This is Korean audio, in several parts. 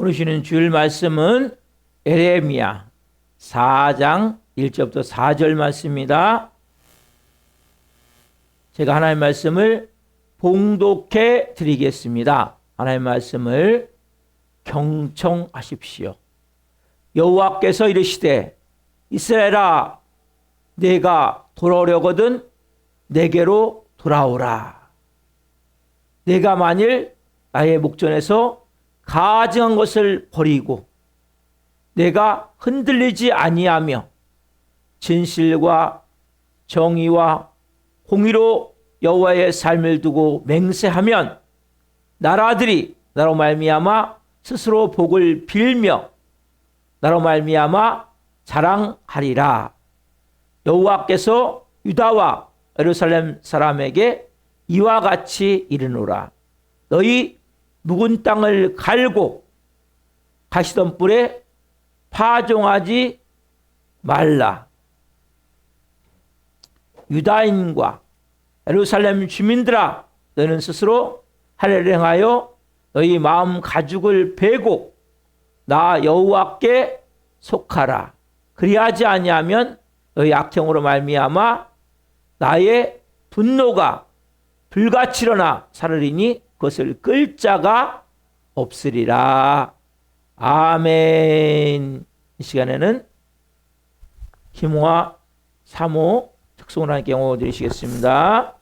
오늘 주시는 주일 말씀은 에레미야 4장 1절부터 4절 말씀입니다. 제가 하나님의 말씀을 봉독해 드리겠습니다. 하나님의 말씀을 경청하십시오. 여호와께서 이르시되 이스라엘아 내가 돌아오려거든 내게로 돌아오라. 내가 만일 나의 목전에서 가증한 것을 버리고 내가 흔들리지 아니하며 진실과 정의와 공의로 여호와의 삶을 두고 맹세하면 나라들이 나로 말미암아 스스로 복을 빌며 나로 말미암아 자랑하리라. 여호와께서 유다와 예루살렘 사람에게 이와 같이 이르노라. 너희 묵은 땅을 갈고 가시던 뿔에 파종하지 말라. 유다인과 예루살렘 주민들아 너희는 스스로 할례를 행하여 너희 마음 가죽을 베고 나 여호와께 속하라. 그리하지 아니하면 너희 악행으로 말미암아 나의 분노가 불같이 일어나 사르리니 그것을 끌 자가 없으리라. 아멘. 이 시간에는 희모와 사모 특송을 하나님께 영어 드리시겠습니다.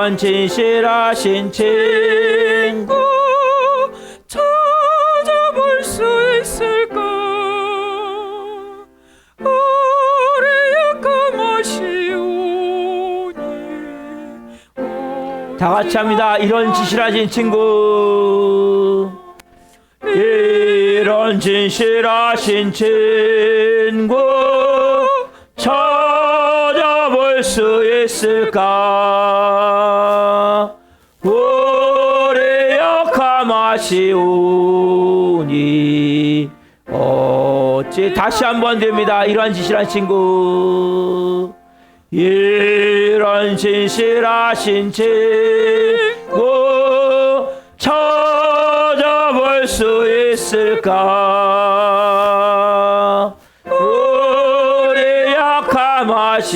이런 진실하신 친구 찾아볼 수 있을까? 우리 약함하시오니 다 같이 합니다. 이런 진실하신 친구, 이런 진실하신 친구 찾아볼 수 있을까? 우리 약함하시오니 어찌 다시 한번 됩니다. 이러한 진실한 친구, 이러한 이런 진실하신 친구 찾아볼 수 있을까? 우리 약함하시오니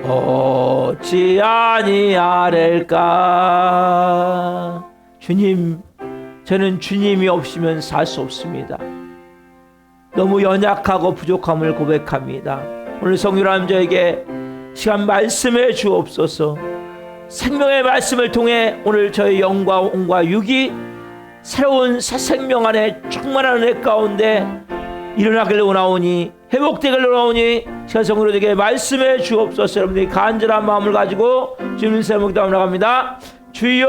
어찌 아니하릴까? 주님, 저는 주님이 없으면 살 수 없습니다. 너무 연약하고 부족함을 고백합니다. 오늘 성령님 저에게 시간 말씀해 주옵소서. 생명의 말씀을 통해 오늘 저의 영과 혼과 육이 새로운 새 생명 안에 충만한 은혜 가운데 일어나길 원하오니, 회복되길 원하오니 시간 성령님에게 말씀해 주옵소서. 여러분들이 간절한 마음을 가지고 주님 세모 기도하며 나갑니다. 주여,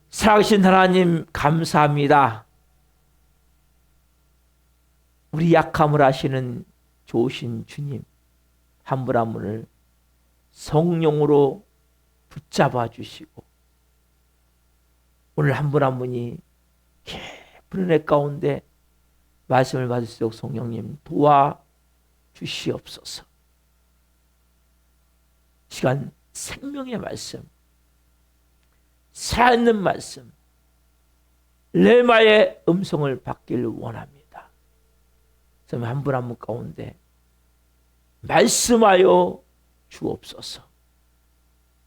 살아계신 하나님 감사합니다. 우리 약함을 아시는 좋으신 주님, 한 분 한 분을 성령으로 붙잡아 주시고 오늘 한 분 한 분이 깊은 은혜 가운데 말씀을 받을 수 있도록 성령님 도와주시옵소서. 시간 생명의 말씀, 살아있는 말씀, 레마의 음성을 받기를 원합니다. 한 분 한 분 가운데 말씀하여 주옵소서.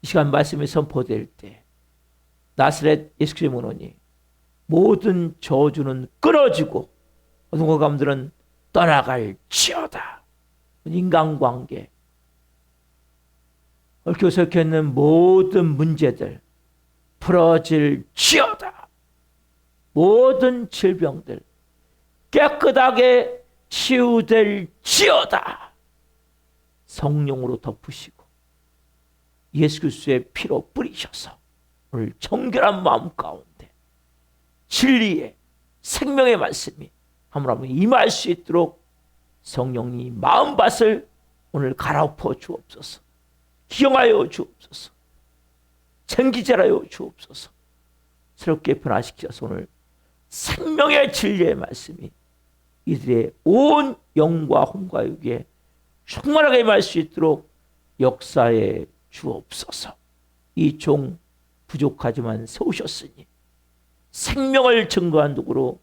이 시간 말씀이 선포될 때 나사렛 예수 그리스도의 문호니 모든 저주는 끊어지고 어떤 감들은 떠나갈지어다. 인간관계, 얽혀 섞여 있는 모든 문제들 풀어질지어다. 모든 질병들 깨끗하게 치유될지어다. 성령으로 덮으시고 예수 그리스도의 피로 뿌리셔서 오늘 정결한 마음 가운데 진리의 생명의 말씀이 한번 임할 수 있도록 성령님 마음밭을 오늘 갈아엎어 주옵소서. 기용하여 주옵소서. 생기자라여 주옵소서. 새롭게 변화시켜서 오늘 생명의 진리의 말씀이 이들의 온 영과 혼과 육에 충만하게 임할 수 있도록 역사해 주옵소서. 이 종 부족하지만 세우셨으니 생명을 증거한 도구로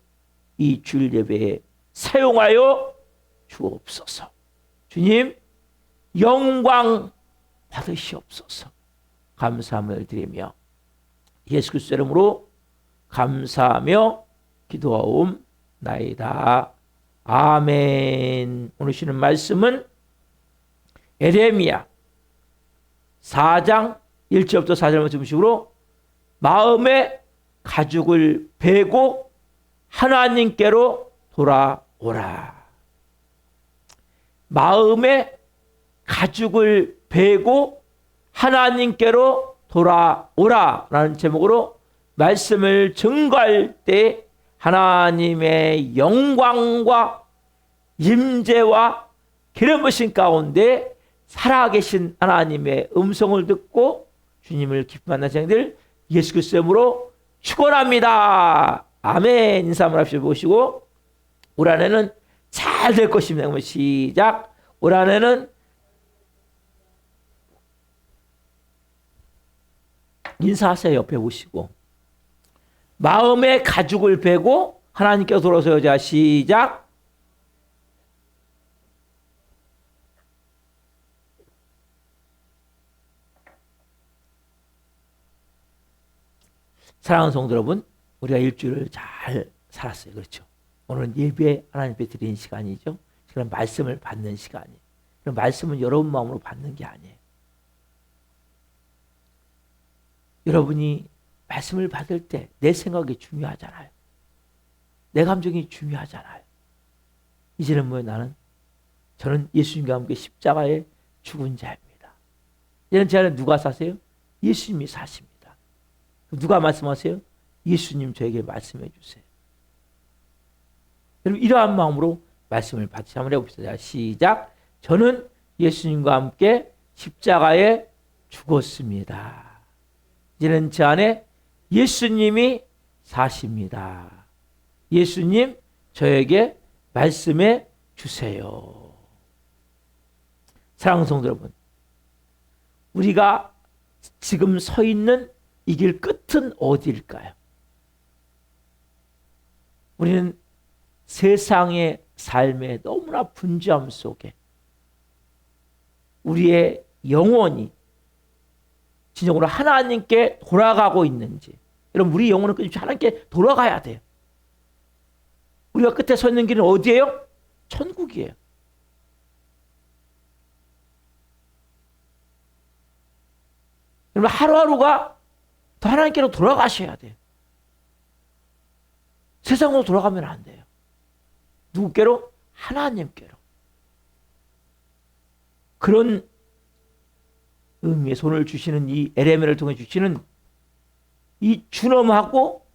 이 주일 예배에 사용하여 주옵소서. 주님 영광 받으시옵소서. 감사함을 드리며 예수 그리스도 이름으로 감사하며 기도하옵나이다. 아멘. 오늘 주시는 말씀은 에레미야 4장 1절부터 4절 말씀식으로 마음의 가죽을 베고 하나님께로 돌아오라. 마음의 가죽을 베고 하나님께로 돌아오라 라는 제목으로 말씀을 증거할 때 하나님의 영광과 임재와 기름 부으신 가운데 살아계신 하나님의 음성을 듣고 주님을 기뻐하는 자들 예수 그리스도의 이름으로 축원합니다. 아멘. 인사 한번 합시다. 보시고 올 한해는 잘 될 것입니다. 시작. 올 한해는 인사하세요. 옆에 보시고 마음의 가죽을 베고 하나님께로 돌아서요. 자 시작. 사랑하는 성도 여러분, 우리가 일주일을 잘 살았어요. 그렇죠? 오늘은 예배 하나님 앞에 드리는 시간이죠. 그런 말씀을 받는 시간이에요. 그런 말씀은 여러분 마음으로 받는 게 아니에요. 여러분이 말씀을 받을 때 내 생각이 중요하잖아요. 내 감정이 중요하잖아요. 이제는 저는 예수님과 함께 십자가에 죽은 자입니다. 이제는 제 안에 누가 사세요? 예수님이 사십니다. 누가 말씀하세요? 예수님 저에게 말씀해 주세요. 여러분 이러한 마음으로 말씀을 받으시 한번 해봅시다. 시작. 저는 예수님과 함께 십자가에 죽었습니다. 이제는 제 안에 예수님이 사십니다. 예수님 저에게 말씀해 주세요. 사랑하는 성도 여러분, 우리가 지금 서 있는 이 길 끝은 어디일까요? 우리는 세상의 삶의 너무나 분주함 속에 우리의 영혼이 진정으로 하나님께 돌아가고 있는지, 여러분 우리 영혼은 끝없이 하나님께 돌아가야 돼요. 우리가 끝에 서 있는 길은 어디예요? 천국이에요. 여러분 하루하루가 더 하나님께로 돌아가셔야 돼요. 세상으로 돌아가면 안 돼요. 누구께로? 하나님께로. 그런 의미의 손을 주시는 이 에레미야를 통해 주시는 이 준엄하고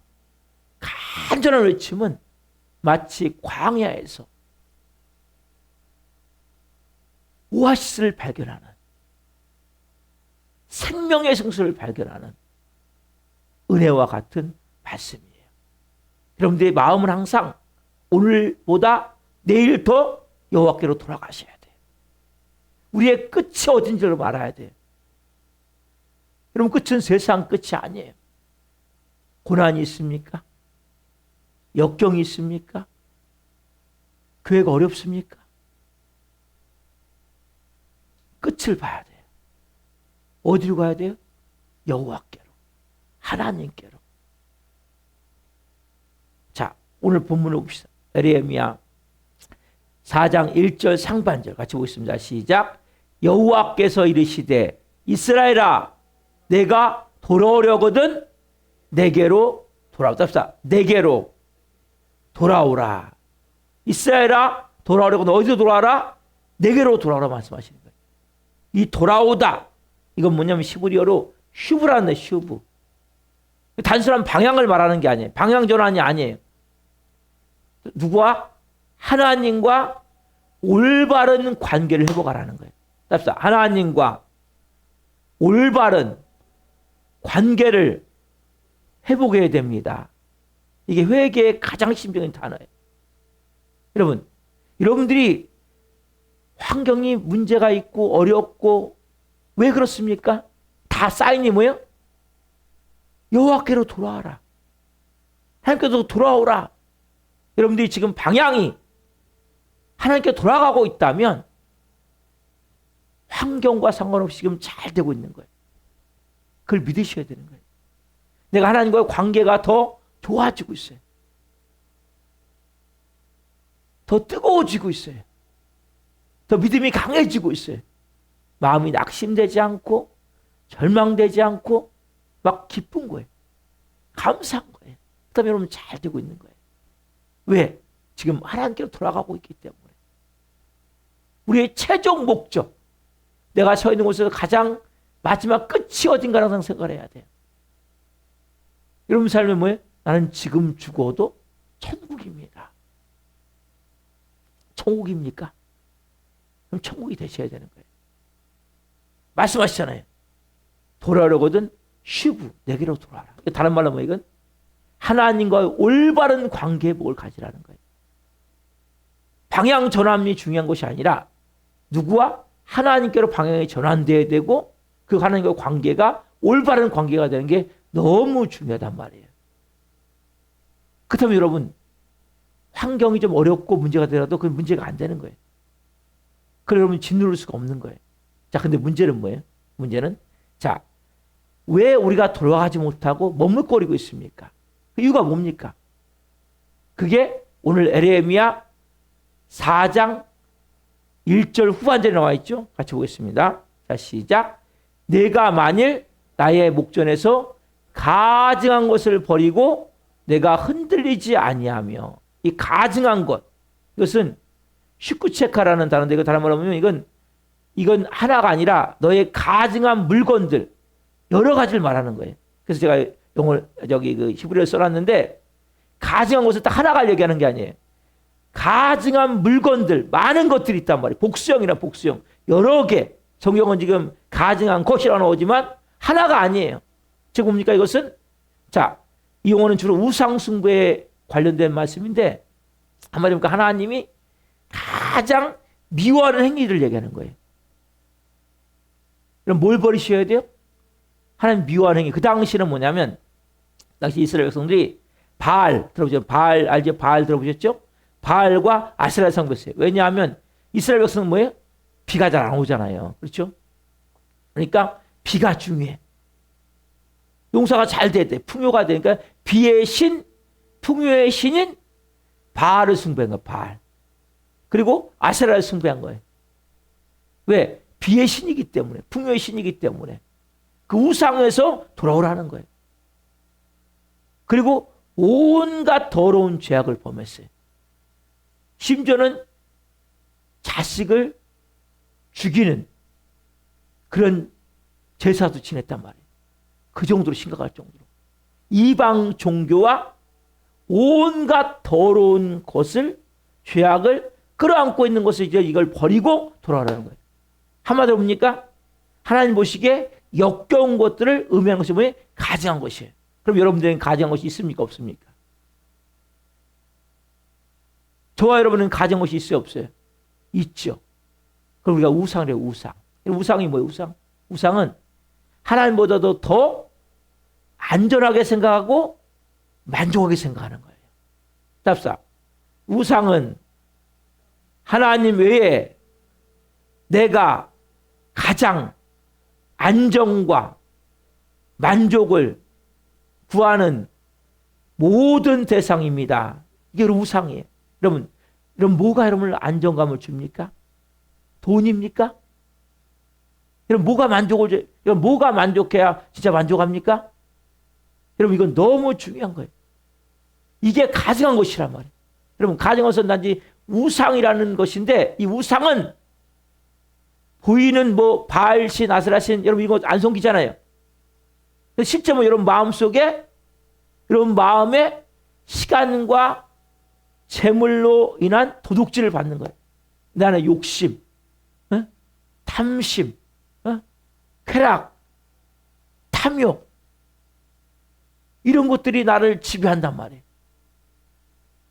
간절한 외침은 마치 광야에서 오아시스를 발견하는, 생명의 성수를 발견하는 은혜와 같은 말씀이에요. 여러분들의 마음은 항상 오늘보다 내일 더 여호와께로 돌아가셔야 돼요. 우리의 끝이 어딘지를 알아야 돼요. 여러분 끝은 세상 끝이 아니에요. 고난이 있습니까? 역경이 있습니까? 교회가 어렵습니까? 끝을 봐야 돼요. 어디로 가야 돼요? 여호와께로, 하나님께로. 자, 오늘 본문을 봅시다. 에레미야 4장 1절 상반절 같이 보겠습니다. 시작. 여호와께서 이르시되 이스라엘아 내가 돌아오려거든 내게로 돌아오라. 내게로 돌아오라. 이스라엘아 돌아오려거든 어디로 돌아와라? 내게로 돌아오라 말씀하시는 거예요. 이 돌아오다 이건 뭐냐면 히브리어로 슈브라는 슈브. 단순한 방향을 말하는 게 아니에요. 방향 전환이 아니에요. 누구와? 하나님과 올바른 관계를 회복하라는 거예요. 답사. 하나님과 올바른 관계를 회복해야 됩니다. 이게 회개의 가장 핵심적인 단어예요. 여러분, 여러분들이 환경이 문제가 있고 어렵고 왜 그렇습니까? 다 사인이 뭐예요? 여호와께로 돌아와라. 하나님께로 돌아오라. 여러분들이 지금 방향이 하나님께 돌아가고 있다면 환경과 상관없이 지금 잘 되고 있는 거예요. 그걸 믿으셔야 되는 거예요. 내가 하나님과의 관계가 더 좋아지고 있어요. 더 뜨거워지고 있어요. 더 믿음이 강해지고 있어요. 마음이 낙심되지 않고 절망되지 않고 막 기쁜 거예요. 감사한 거예요. 그다음에 여러분 잘 되고 있는 거예요. 왜? 지금 하나님께로 돌아가고 있기 때문에. 우리의 최종 목적, 내가 서 있는 곳에서 가장 마지막 끝이 어딘가라는 생각을 해야 돼요. 여러분 삶에 뭐예요? 나는 지금 죽어도 천국입니다. 천국입니까? 그럼 천국이 되셔야 되는 거예요. 말씀하시잖아요. 돌아오려거든 쉬고 내게로 돌아와라. 다른 말로 뭐 이건 하나님과의 올바른 관계의 복을 가지라는 거예요. 방향 전환이 중요한 것이 아니라 누구와 하나님께로 방향이 전환돼야 되고 그 하나님과의 관계가 올바른 관계가 되는 게 너무 중요하단 말이에요. 그렇다면 여러분 환경이 좀 어렵고 문제가 되더라도 그 문제가 안 되는 거예요. 그래 여러분 짓누를 수가 없는 거예요. 자, 근데 문제는 뭐예요? 문제는 자, 왜 우리가 돌아가지 못하고 머뭇거리고 있습니까? 그 이유가 뭡니까? 그게 오늘 에레미야 4장 1절 후반절에 나와 있죠. 같이 보겠습니다. 자, 시작. 내가 만일 나의 목전에서 가증한 것을 버리고 내가 흔들리지 아니하며, 이 가증한 것, 이것은 슈쿠체카라는 단어인데 이거 다른 말로 하면 이건 하나가 아니라 너의 가증한 물건들 여러 가지를 말하는 거예요. 그래서 제가 영어를 그 히브리어를 써놨는데 가증한 것을 딱 하나가 얘기하는 게 아니에요. 가증한 물건들 많은 것들이 있단 말이에요. 복수형이나 복수형 여러 개. 성경은 지금 가증한 것이라고 나오지만 하나가 아니에요. 즉 뭡니까 이것은? 자, 이 용어는 주로 우상 숭배에 관련된 말씀인데 한마디로 하나님이 가장 미워하는 행위를 얘기하는 거예요. 그럼 뭘 버리셔야 돼요? 하나님 미워하는 행위. 그 당시는 뭐냐면 당시 이스라엘 백성들이 바알 들어보셨죠? 바알 알죠? 바알 들어보셨죠? 바알과 아세라 상배했어요. 왜냐하면 이스라엘 백성은 뭐예요? 비가 잘 안 오잖아요. 그렇죠? 그러니까 비가 중요해. 용사가 잘 돼야 돼. 풍요가 되니까 비의 신, 풍요의 신인 바알을 숭배한 거예요. 바알. 그리고 아세라를 숭배한 거예요. 왜? 비의 신이기 때문에, 풍요의 신이기 때문에 그 우상에서 돌아오라는 거예요. 그리고 온갖 더러운 죄악을 범했어요. 심지어는 자식을 죽이는 그런 제사도 지냈단 말이에요. 그 정도로 심각할 정도로. 이방 종교와 온갖 더러운 것을, 죄악을 끌어안고 있는 것을 이제 이걸 버리고 돌아오라는 거예요. 한마디로 뭡니까? 하나님 보시기에 역겨운 것들을 의미하는 것이 뭐예요? 가증한 것이에요. 그럼 여러분들은 가증한 것이 있습니까? 없습니까? 저와 여러분은 가증한 것이 있어요? 없어요? 있죠. 그럼 우리가 우상을 해요. 우상. 우상이 뭐예요? 우상. 우상은 하나님보다도 더 안전하게 생각하고 만족하게 생각하는 거예요. 답사. 우상은 하나님 외에 내가 가장 안정과 만족을 구하는 모든 대상입니다. 이게 우상이에요. 여러분 뭐가 여러분을 안정감을 줍니까? 돈입니까? 여러분 뭐가 만족을 줘? 여러분 뭐가 만족해야 진짜 만족합니까? 여러분 이건 너무 중요한 거예요. 이게 가증한 것이란 말이에요. 여러분 가증한 것은 단지 우상이라는 것인데 이 우상은 보이는 뭐 바알신, 아세라신 여러분 이거 안 섬기잖아요. 실제 뭐 여러분 마음속에 여러분 마음에 시간과 재물로 인한 도둑질을 받는 거예요. 나는 욕심, 탐심, 쾌락, 탐욕 이런 것들이 나를 지배한단 말이에요.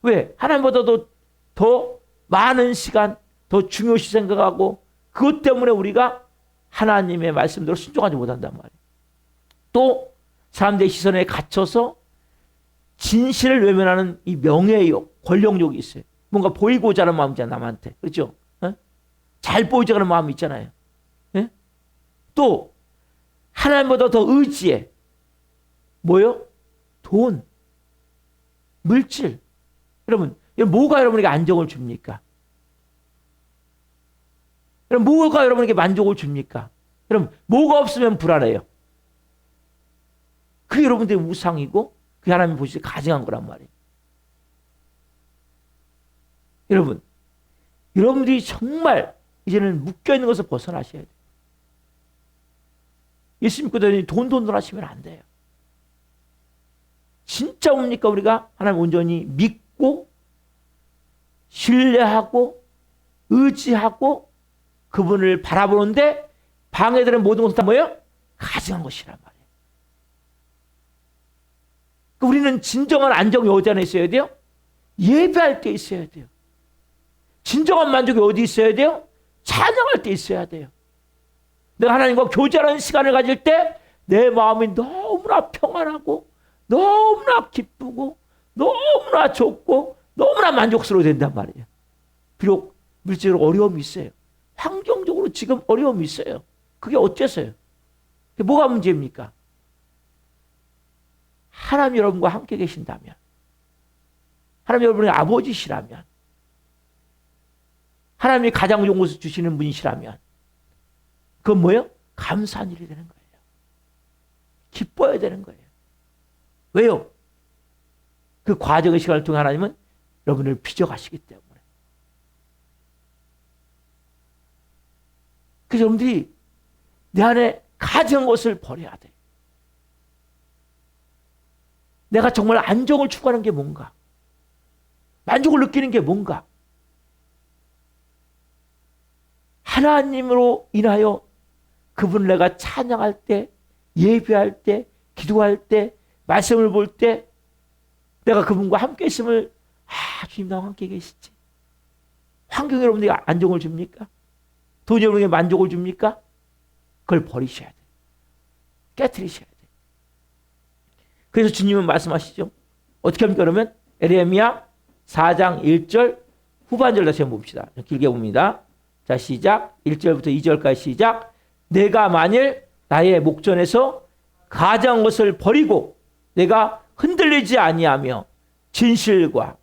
왜? 하나님보다도 더 많은 시간, 더 중요시 생각하고 그것 때문에 우리가 하나님의 말씀대로 순종하지 못한단 말이에요. 또 사람들의 시선에 갇혀서 진실을 외면하는 이 명예욕, 권력욕이 있어요. 뭔가 보이고자 하는 마음이잖아요. 남한테. 그렇죠? 잘 보이자 하는 마음이 있잖아요. 또 하나님보다 더 의지해. 뭐요? 돈, 물질. 여러분, 뭐가 여러분에게 안정을 줍니까? 여러분, 뭐가 여러분에게 만족을 줍니까? 여러분, 뭐가 없으면 불안해요. 그게 여러분들의 우상이고 그 하나님 보시기에 가증한 거란 말이에요. 여러분, 여러분들이 정말 이제는 묶여있는 것을 벗어나셔야 돼요. 예수 믿고 다니니 돈 하시면 안 돼요. 진짜 뭡니까? 우리가 하나님 온전히 믿고 신뢰하고 의지하고 그분을 바라보는데 방해되는 모든 것은 다 뭐예요? 가증한 것이란 말이에요. 우리는 진정한 안정이 어디 안에 있어야 돼요? 예배할 때 있어야 돼요. 진정한 만족이 어디 있어야 돼요? 찬양할 때 있어야 돼요. 내가 하나님과 교제하는 시간을 가질 때 내 마음이 너무나 평안하고 너무나 기쁘고 너무나 좋고 너무나 만족스러워 된단 말이에요. 비록 물질적으로 어려움이 있어요. 환경적으로 지금 어려움이 있어요. 그게 어째서요? 그게 뭐가 문제입니까? 하나님 여러분과 함께 계신다면, 하나님 여러분의 아버지시라면, 하나님이 가장 좋은 것을 주시는 분이시라면 그건 뭐예요? 감사한 일이 되는 거예요. 기뻐야 되는 거예요. 왜요? 그 과정의 시간을 통해 하나님은 여러분을 빚어가시기 때문에. 그래서 여러분들이 내 안에 가진 것을 버려야 돼. 내가 정말 안정을 추구하는 게 뭔가? 만족을 느끼는 게 뭔가? 하나님으로 인하여 그분을 내가 찬양할 때, 예배할 때, 기도할 때, 말씀을 볼 때 내가 그분과 함께 있음을 주님 나와 함께 계시지. 환경이 여러분에게 안정을 줍니까? 돈이 여러분에게 만족을 줍니까? 그걸 버리셔야 돼요. 깨트리셔야 돼요. 그래서 주님은 말씀하시죠. 어떻게 합니까? 그러면 에레미야 4장 1절 후반절 다시 한번 봅시다. 길게 봅니다. 자, 시작. 1절부터 2절까지 시작. 내가 만일 나의 목전에서 가장 것을 버리고 내가 흔들리지 아니하며 진실과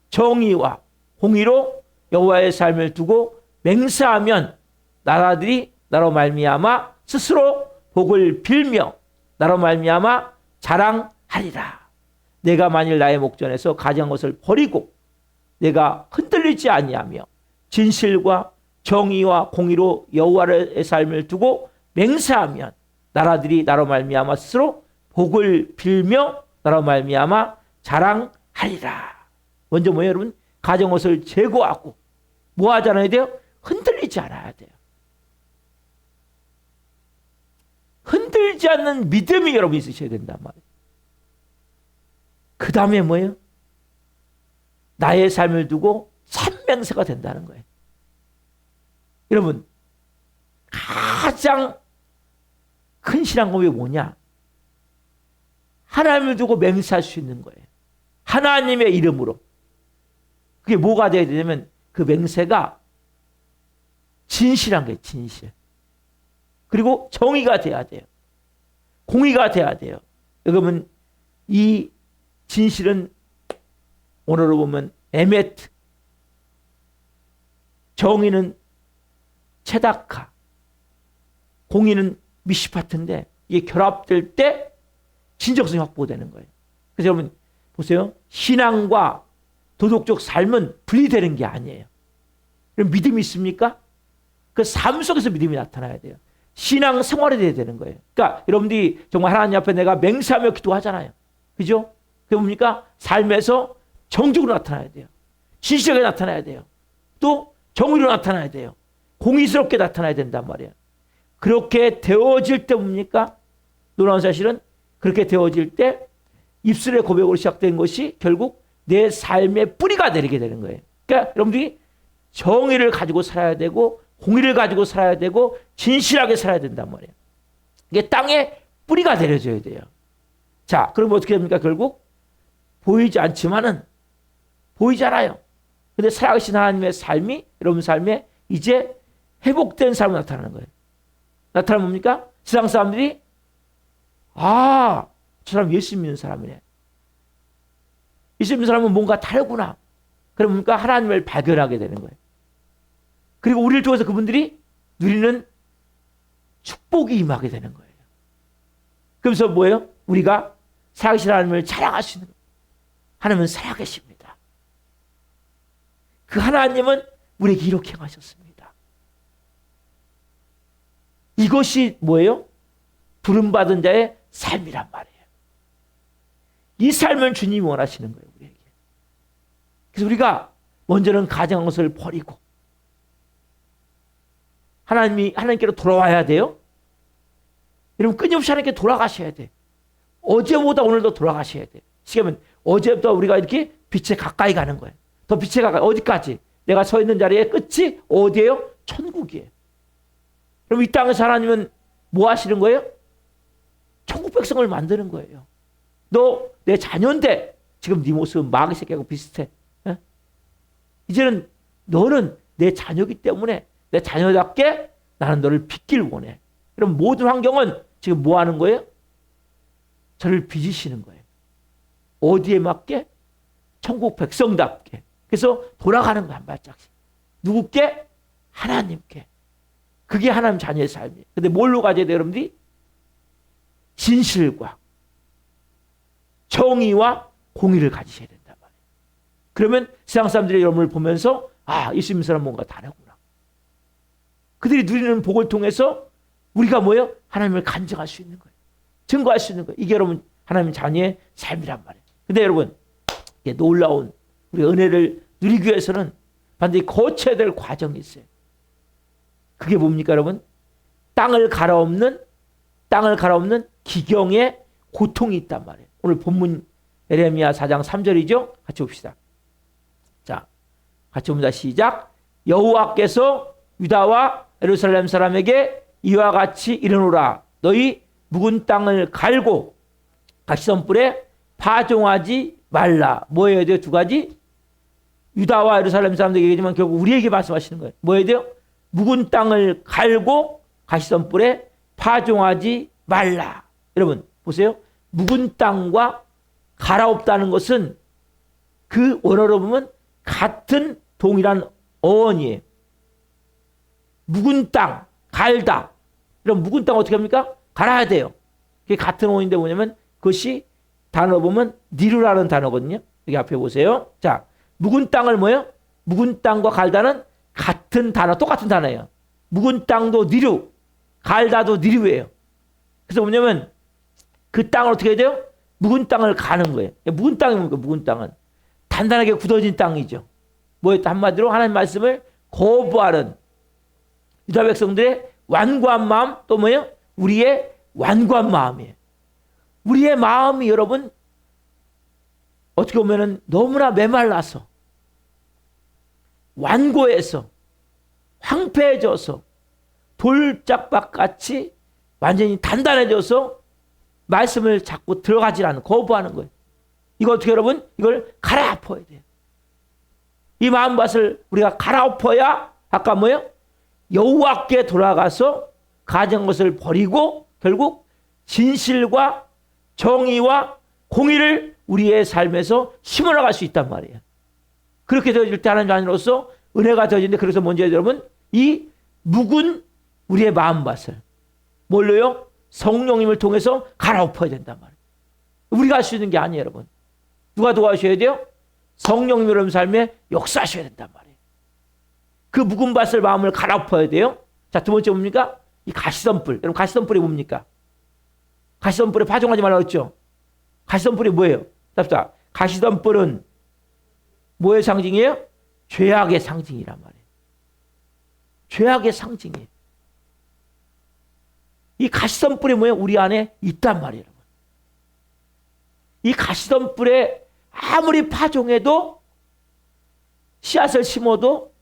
정의와 공의로 여호와의 삶을 두고 맹세하면 나라들이 나로 말미암아 스스로 복을 빌며 나로 말미암아 자랑하리라. 내가 만일 나의 목전에서 가장 것을 버리고 내가 흔들리지 아니하며 진실과 정의와 공의로 여호와의 삶을 두고 맹세하면 나라들이 나로 말미암아 스스로 복을 빌며 나로 말미암아 자랑하리라. 먼저 뭐예요, 여러분? 가정 것을 제거하고 뭐 하지 않아야 돼요? 흔들리지 않아야 돼요. 흔들지 않는 믿음이 여러분 있으셔야 된단 말이에요. 그 다음에 뭐예요? 나의 삶을 두고 삼맹세가 된다는 거예요. 여러분, 가장 큰 신앙고백이 뭐냐? 하나님을 두고 맹세할 수 있는 거예요. 하나님의 이름으로. 그게 뭐가 돼야 되냐면 그 맹세가 진실한 거예요. 진실. 그리고 정의가 돼야 돼요. 공의가 돼야 돼요. 여러분, 이 진실은 오늘로 보면 에메트, 정의는 체다카, 공의는 미시파트인데 이게 결합될 때 진정성이 확보되는 거예요. 그래서 여러분 보세요. 신앙과 도덕적 삶은 분리되는 게 아니에요. 그럼 믿음이 있습니까? 그 삶 속에서 믿음이 나타나야 돼요. 신앙 생활이 돼야 되는 거예요. 그러니까 여러분들이 정말 하나님 앞에 내가 맹세하며 기도하잖아요. 그죠? 그게 뭡니까? 삶에서 정직으로 나타나야 돼요. 진실하게 나타나야 돼요. 또 정의로 나타나야 돼요. 공의스럽게 나타나야 된단 말이에요. 그렇게 되어질 때 뭡니까? 놀라운 사실은 그렇게 되어질 때 입술의 고백으로 시작된 것이 결국 내 삶의 뿌리가 내리게 되는 거예요. 그러니까 여러분들이 정의를 가지고 살아야 되고 공의를 가지고 살아야 되고 진실하게 살아야 된단 말이에요. 이게 땅에 뿌리가 내려져야 돼요. 자, 그럼 어떻게 됩니까? 결국 보이지 않지만은 보이잖아요. 근데 살아계신 하나님의 삶이 여러분 삶에 이제 회복된 삶으로 나타나는 거예요. 나타나면 뭡니까? 세상 사람들이 저 사람 예수 믿는 사람이네. 예수 믿는 사람은 뭔가 다르구나. 그럼 뭡니까? 하나님을 발견하게 되는 거예요. 그리고 우리를 통해서 그분들이 누리는 축복이 임하게 되는 거예요. 그래서 뭐예요? 우리가 살아계신 하나님을 자랑할 수 있는 거예요. 하나님은 살아계십니다. 그 하나님은 우리에게 이렇게 행하셨습니다. 이것이 뭐예요? 부름받은 자의 삶이란 말이에요. 이 삶을 주님이 원하시는 거예요, 우리에게. 그래서 우리가 먼저는 가정한 것을 버리고 하나님께로 돌아와야 돼요. 여러분, 끊임없이 하나님께 돌아가셔야 돼. 어제보다 오늘도 돌아가셔야 돼. 시계면 어제부터 우리가 이렇게 빛에 가까이 가는 거예요. 더 빛에 가까이. 어디까지? 내가 서 있는 자리의 끝이 어디예요? 천국이에요. 그럼 이 땅에서 하나님은 뭐 하시는 거예요? 천국 백성을 만드는 거예요. 너 내 자녀인데 지금 네 모습은 마귀 새끼하고 비슷해. 에? 이제는 너는 내 자녀이기 때문에 내 자녀답게 나는 너를 빚길 원해. 그럼 모든 환경은 지금 뭐 하는 거예요? 저를 빚으시는 거예요. 어디에 맞게? 천국 백성답게. 그래서 돌아가는 거야, 한 발짝씩. 누구께? 하나님께. 그게 하나님 자녀의 삶이에요. 근데 뭘로 가져야 돼요, 여러분들이? 진실과 정의와 공의를 가지셔야 된단 말이에요. 그러면 세상 사람들이 여러분을 보면서 예수 믿는 사람 뭔가 다르구나. 그들이 누리는 복을 통해서 우리가 뭐예요? 하나님을 간증할 수 있는 거예요. 증거할 수 있는 거예요. 이게 여러분 하나님 자녀의 삶이란 말이에요. 근데 여러분, 이게 놀라운 우리 은혜를 누리기 위해서는 반드시 거쳐야 될 과정이 있어요. 그게 뭡니까, 여러분? 땅을 갈아엎는 기경의 고통이 있단 말이에요. 오늘 본문 예레미야 4장 3절이죠? 같이 봅시다. 자, 같이 봅니다. 시작. 여호와께서 유다와 예루살렘 사람에게 이와 같이 이르노라. 너희 묵은 땅을 갈고 가시덤불에 파종하지 말라. 뭐 해야 돼요? 두 가지. 유다와 예루살렘 사람들에게 얘기지만 결국 우리에게 말씀하시는 거예요. 뭐 해야 돼요? 묵은 땅을 갈고 가시덤불에 파종하지 말라. 여러분 보세요. 묵은 땅과 갈아엎다는 것은 그 원어로 보면 같은 동일한 어원이에요. 묵은 땅, 갈다. 그럼 묵은 땅 어떻게 합니까? 갈아야 돼요. 그게 같은 어원인데 뭐냐면 그것이 단어 보면 니루라는 단어거든요. 여기 앞에 보세요. 자, 묵은 땅을 뭐예요? 묵은 땅과 갈다는 같은 단어, 똑같은 단어예요. 묵은 땅도 니루, 갈다도 니루예요. 그래서 뭐냐면 그 땅을 어떻게 해야 돼요? 묵은 땅을 가는 거예요. 묵은 땅이 뭡니까? 묵은 땅은 단단하게 굳어진 땅이죠. 뭐였다? 한마디로 하나님 말씀을 거부하는 유다 백성들의 완고한 마음, 또 뭐예요? 우리의 완고한 마음이에요. 우리의 마음이 여러분 어떻게 보면은 너무나 메말라서 완고해서 황폐해져서 돌짝밭같이 완전히 단단해져서 말씀을 자꾸 들어가지 않는, 거부하는 거예요. 이거 어떻게 여러분? 이걸 갈아엎어야 돼요. 이 마음밭을 우리가 갈아엎어야 아까 뭐예요? 여호와께 돌아가서 가진 것을 버리고 결국 진실과 정의와 공의를 우리의 삶에서 심어나갈 수 있단 말이에요. 그렇게 되어질 때 하나님 자녀로서 은혜가 되어지는데, 그래서 먼저 여러분 이 묵은 우리의 마음밭을 뭘로요? 성령님을 통해서 갈아엎어야 된단 말이에요. 우리가 할 수 있는 게 아니에요, 여러분. 누가 도와주셔야 돼요? 성령님 여러분 삶에 역사하셔야 된단 말이에요. 그 묵은 밭을 마음을 갈아엎어야 돼요. 자, 두 번째 뭡니까? 이 가시덤불. 여러분 가시덤불이 뭡니까? 가시덤불에 파종하지 말라고 했죠. 가시덤불이 뭐예요? 답답. 가시덤불은 뭐의 상징이에요? 죄악의 상징이란 말이에요. 죄악의 상징이에요. 이 가시덤불이 뭐예요? 우리 안에 있단 말이에요, 여러분. 이 가시덤불에 아무리 파종해도 씨앗을 심어도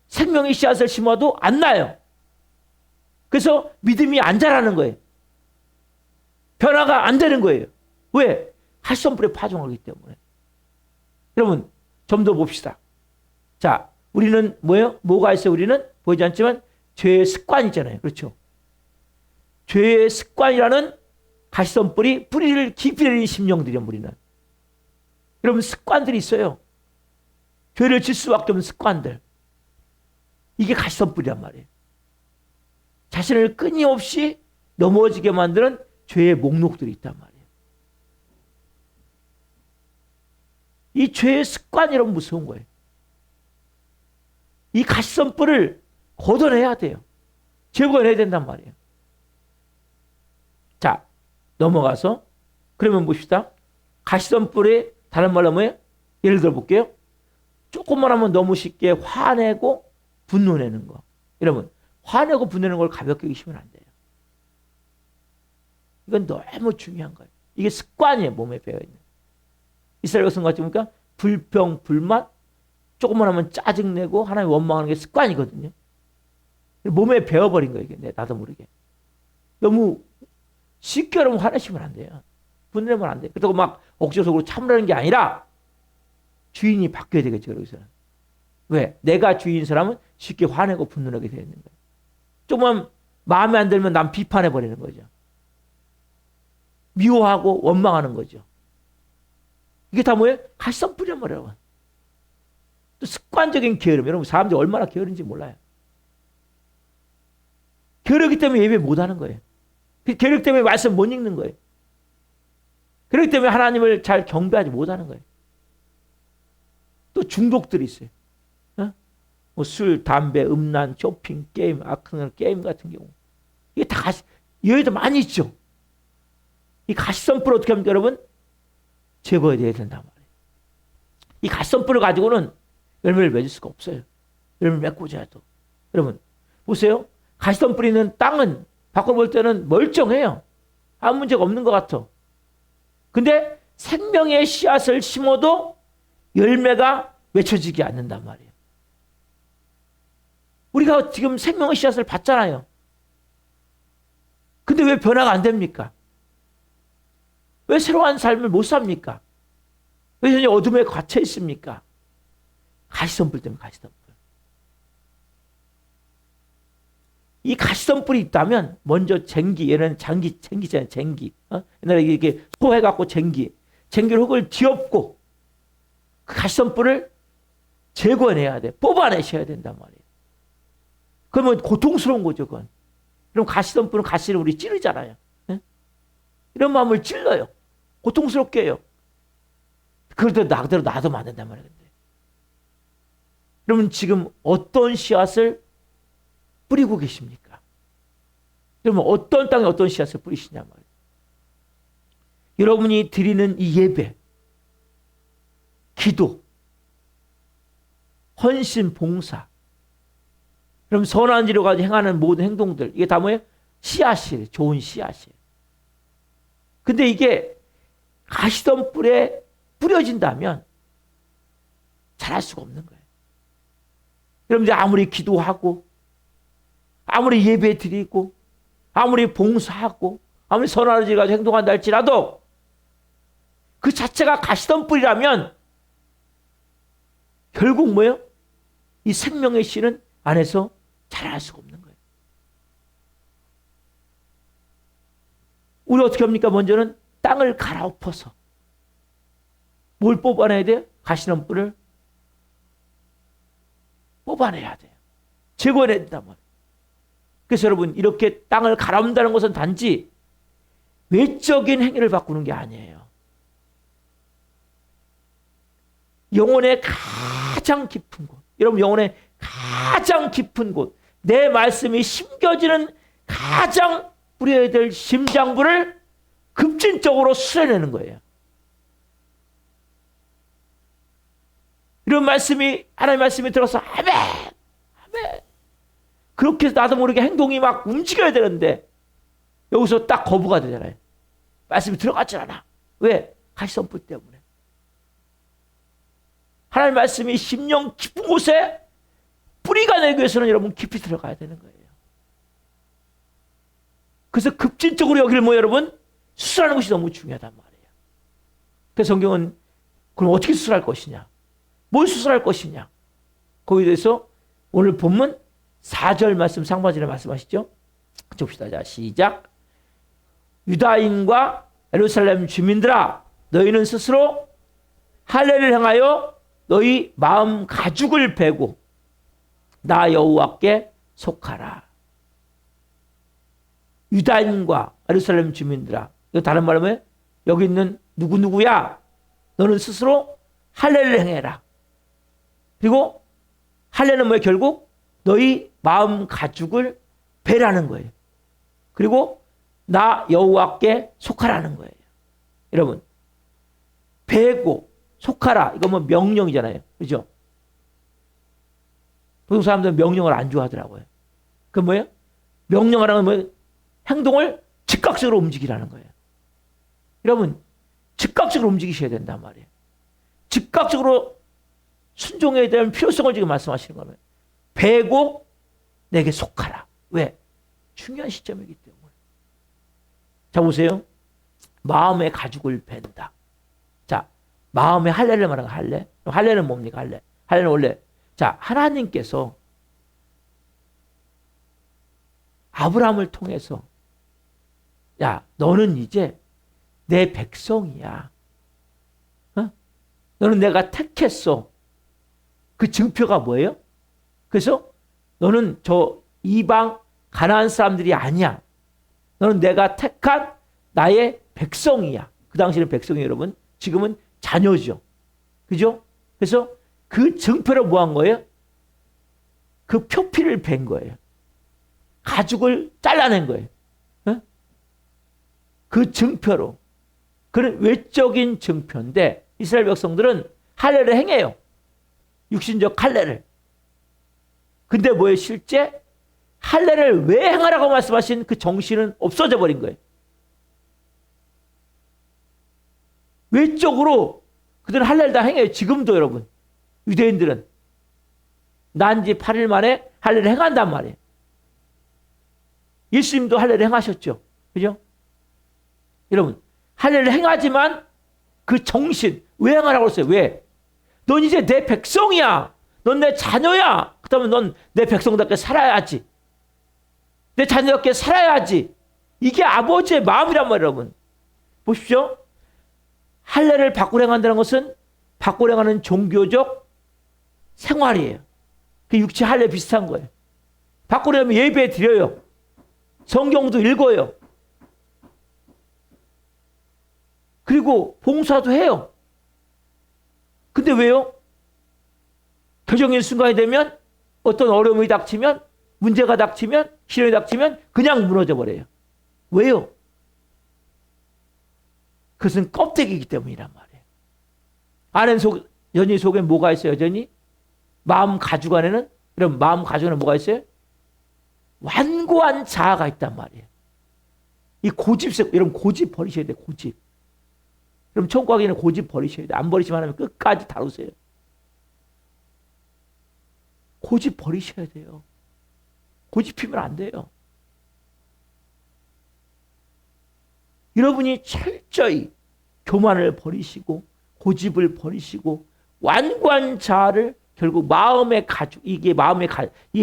생명의 씨앗을 심어도 안 나요. 그래서 믿음이 안 자라는 거예요. 변화가 안 되는 거예요. 왜? 가시덤불에 파종하기 때문에. 여러분 좀 더 봅시다. 자, 우리는 뭐예요? 뭐가 있어요? 우리는 보이지 않지만 죄의 습관이 있잖아요. 그렇죠? 죄의 습관이라는 가시덤불이 뿌리를 깊이 내린 심령들이요, 우리는. 여러분 습관들이 있어요. 죄를 질 수밖에 없는 습관들. 이게 가시덤불이란 말이에요. 자신을 끊임없이 넘어지게 만드는 죄의 목록들이 있단 말이에요. 이 죄의 습관이 여러분 무서운 거예요. 이 가시덤불을 걷어내야 돼요. 제거해야 된단 말이에요. 자, 넘어가서 그러면 봅시다. 가시덤불이 다른 말로 뭐예요? 예를 들어 볼게요. 조금만 하면 너무 쉽게 화내고 분노내는 거. 여러분, 화내고 분노내는 걸 가볍게 여기시면 안 돼요. 이건 너무 중요한 거예요. 이게 습관이에요. 몸에 배어있는. 이스라엘 백성 같이 보니까 불평, 불만, 조금만 하면 짜증내고 하나님 원망하는 게 습관이거든요. 몸에 배어버린 거예요. 이게 나도 모르게. 너무 쉽게 여러분 화내시면 안 돼요. 분노내면 안 돼요. 그렇다고 막 억지로 참으라는 게 아니라 주인이 바뀌어야 되겠죠. 여기서는. 왜? 내가 주인인 사람은 쉽게 화내고 분노하게 되어 있는 거예요. 조금만 마음에 안 들면 남 비판해버리는 거죠. 미워하고 원망하는 거죠. 이게 다 뭐예요? 가시덤불이란 말이에요. 또 습관적인 게으름. 여러분 사람들이 얼마나 게으른지 몰라요. 게으르기 때문에 예배 못하는 거예요. 게으르기 때문에 말씀 못 읽는 거예요. 그렇기 때문에 하나님을 잘 경배하지 못하는 거예요. 또 중독들이 있어요. 어? 뭐 술, 담배, 음란, 쇼핑, 게임, 악한 게임 같은 경우. 이게 다 여기도 많이 있죠. 이 가시덤불을 어떻게 합니까, 여러분? 제거해야 된단 말이에요. 이 가시덤불을 가지고는 열매를 맺을 수가 없어요. 열매를 맺고자 해도. 여러분, 보세요. 가시덤불이 있는 땅은 밖으로 볼 때는 멀쩡해요. 아무 문제가 없는 것 같아. 근데 생명의 씨앗을 심어도 열매가 맺혀지지 않는단 말이에요. 우리가 지금 생명의 씨앗을 받잖아요. 근데 왜 변화가 안 됩니까? 왜 새로운 삶을 못 삽니까? 왜 현재 어둠에 갇혀 있습니까? 가시덤불 때문에 가시덤불. 이 가시덤불이 있다면 먼저 쟁기, 얘는 쟁기잖아요. 쟁기. 옛날에 이게 소해갖고 쟁기를 흙을 뒤엎고 그 가시덤불을 제거해내야 돼. 뽑아내셔야 된단 말이에요. 그러면 고통스러운 거죠, 그건. 그럼 가시덤불은 가시를 우리 찌르잖아요. 네? 이런 마음을 찔러요. 고통스럽게 해요. 그래도 놔두면 안 된단 말이에요. 여러분 지금 어떤 씨앗을 뿌리고 계십니까? 그러면 어떤 땅에 어떤 씨앗을 뿌리시냐 말이에요. 여러분이 드리는 이 예배, 기도, 헌신, 봉사, 그럼 선한 일을 가지고 행하는 모든 행동들, 이게 다 뭐예요? 씨앗이에요. 좋은 씨앗이에요. 근데 이게 가시덤불에 뿌려진다면 잘할 수가 없는 거예요. 여러분들 아무리 기도하고 아무리 예배 드리고 아무리 봉사하고 아무리 선한 일을 가지고 행동한다 할지라도 그 자체가 가시덤불이라면 결국 뭐예요? 이 생명의 씨는 안에서 자랄 수가 없는 거예요. 우리 어떻게 합니까? 먼저는 땅을 갈아엎어서 뭘 뽑아내야 돼요? 가시덤불을 뽑아내야 돼요. 제거해야 된단 말이에요. 그래서 여러분 이렇게 땅을 갈아엎는다는 것은 단지 외적인 행위를 바꾸는 게 아니에요. 영혼의 가장 깊은 곳, 여러분 영혼의 가장 깊은 곳, 내 말씀이 심겨지는 가장 뿌려야 될 심장부를 급진적으로 수련내는 거예요. 이런 말씀이 하나님의 말씀이 들어서 아멘, 아멘. 그렇게 해서 나도 모르게 행동이 막 움직여야 되는데 여기서 딱 거부가 되잖아요. 말씀이 들어갔질 않아. 왜? 가시덤불 때문에. 하나님의 말씀이 심령 깊은 곳에 뿌리가 내기 위해서는 여러분 깊이 들어가야 되는 거예요. 그래서 급진적으로 여기를 여러분 수술하는 것이 너무 중요하단 말이에요. 그래서 성경은 그럼 어떻게 수술할 것이냐? 뭘 수술할 것이냐? 거기에 대해서 오늘 본문 4절 말씀 상반절에 말씀하시죠. 같이 봅시다. 자, 시작. 유다인과 예루살렘 주민들아, 너희는 스스로 할례를 행하여 너희 마음 가죽을 베고 나 여호와께 속하라. 유다인과 예루살렘 주민들아, 이거 다른 말로 뭐예요? 여기 있는 누구누구야? 너는 스스로 할례를 행해라. 그리고 할례는 뭐예요? 결국 너희 마음 가죽을 베라는 거예요. 그리고 나 여호와께 속하라는 거예요. 여러분, 배고 속하라. 이거 뭐 명령이잖아요. 그죠? 보통 사람들은 명령을 안 좋아하더라고요. 그 뭐예요? 명령하라는 뭐예요? 행동을 즉각적으로 움직이라는 거예요. 여러분, 즉각적으로 움직이셔야 된단 말이에요. 즉각적으로 순종해야 되는 필요성을 지금 말씀하시는 거예요. 배고 내게 속하라. 왜? 중요한 시점이기 때문에. 자, 보세요. 마음의 가죽을 벤다. 자, 마음의 할례를 말하는 할례. 할례는 뭡니까? 할례. 할례는 원래 자, 하나님께서 아브라함을 통해서 야, 너는 이제 내 백성이야. 어? 너는 내가 택했어. 그 증표가 뭐예요? 그래서 너는 저 이방 가나안 사람들이 아니야. 너는 내가 택한 나의 백성이야. 그 당시에는 백성이 여러분, 지금은 자녀죠. 그죠? 그래서 그 증표로 뭐 한 거예요? 그 표피를 벤 거예요. 가죽을 잘라낸 거예요. 어? 그 증표로. 그런 외적인 증표인데 이스라엘 백성들은 할례를 행해요. 육신적 할례를. 근데 뭐예요? 실제 할례를 왜 행하라고 말씀하신 그 정신은 없어져 버린 거예요. 외적으로 그들은 할례를 다 행해요. 지금도 여러분. 유대인들은 난 지 8일 만에 할례를 행한단 말이에요. 예수님도 할례를 행하셨죠. 그죠? 여러분, 할례를 행하지만 그 정신, 왜 행하라고 했어요? 왜? 넌 이제 내 백성이야. 넌 내 자녀야. 그렇다면 넌 내 백성답게 살아야지. 내 자녀답게 살아야지. 이게 아버지의 마음이란 말이에요, 여러분. 보십시오. 할례를 밖으로 행한다는 것은 밖으로 행하는 종교적 생활이에요. 그 육체 할례 비슷한 거예요. 밖으로 하면 예배 드려요. 성경도 읽어요. 그리고 봉사도 해요. 근데 왜요? 결정적인 순간이 되면 어떤 어려움이 닥치면 문제가 닥치면 시련이 닥치면 그냥 무너져 버려요. 왜요? 그것은 껍데기이기 때문이란 말이에요. 여전히 속에 뭐가 있어요? 여전히 마음 가죽 안에는 그럼 마음 가죽 안에 뭐가 있어요? 완고한 자아가 있단 말이에요. 이 고집색 여러분 고집 버리셔야 돼요. 고집. 그럼 천국 가기는 고집 버리셔야 돼요. 안 버리시면 하면 끝까지 다루세요. 고집 버리셔야 돼요. 고집 피면 안 돼요. 여러분이 철저히 교만을 버리시고 고집을 버리시고 완고한 자아를 결국 마음의 가죽, 이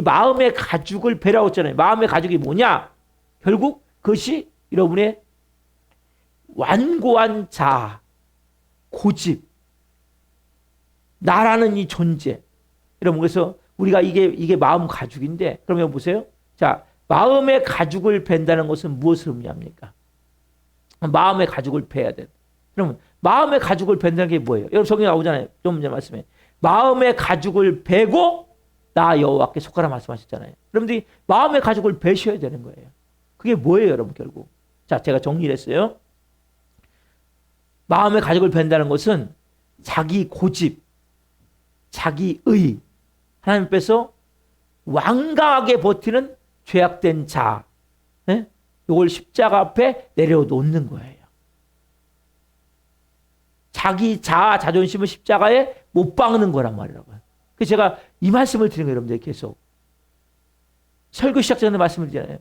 마음의 가죽을 베라고 했잖아요. 마음의 가죽이 뭐냐? 결국 그것이 여러분의 완고한 자아, 고집, 나라는 이 존재. 여러분 그래서 우리가 이게 마음 가죽인데 그러면 보세요. 자, 마음의 가죽을 벤다는 것은 무엇을 의미합니까? 마음의 가죽을 베야 돼. 그러면 마음의 가죽을 벤다는 게 뭐예요? 여러분 성경에 나오잖아요. 좀 전에 말씀해. 마음의 가죽을 베고 나 여호와께 속하라 말씀하셨잖아요. 여러분들이 마음의 가죽을 베셔야 되는 거예요. 그게 뭐예요, 여러분 결국? 자, 제가 정리를 했어요. 마음의 가죽을 벤다는 것은 자기 고집, 자기 의, 하나님 앞에서 완강하게 버티는 죄악된 자, 네? 이걸 십자가 앞에 내려놓는 거예요. 자기 자아, 자존심을 십자가에 못 박는 거란 말이라고요. 그래서 제가 이 말씀을 드리는 거예요, 여러분들 계속. 설교 시작 전에 말씀을 드리잖아요.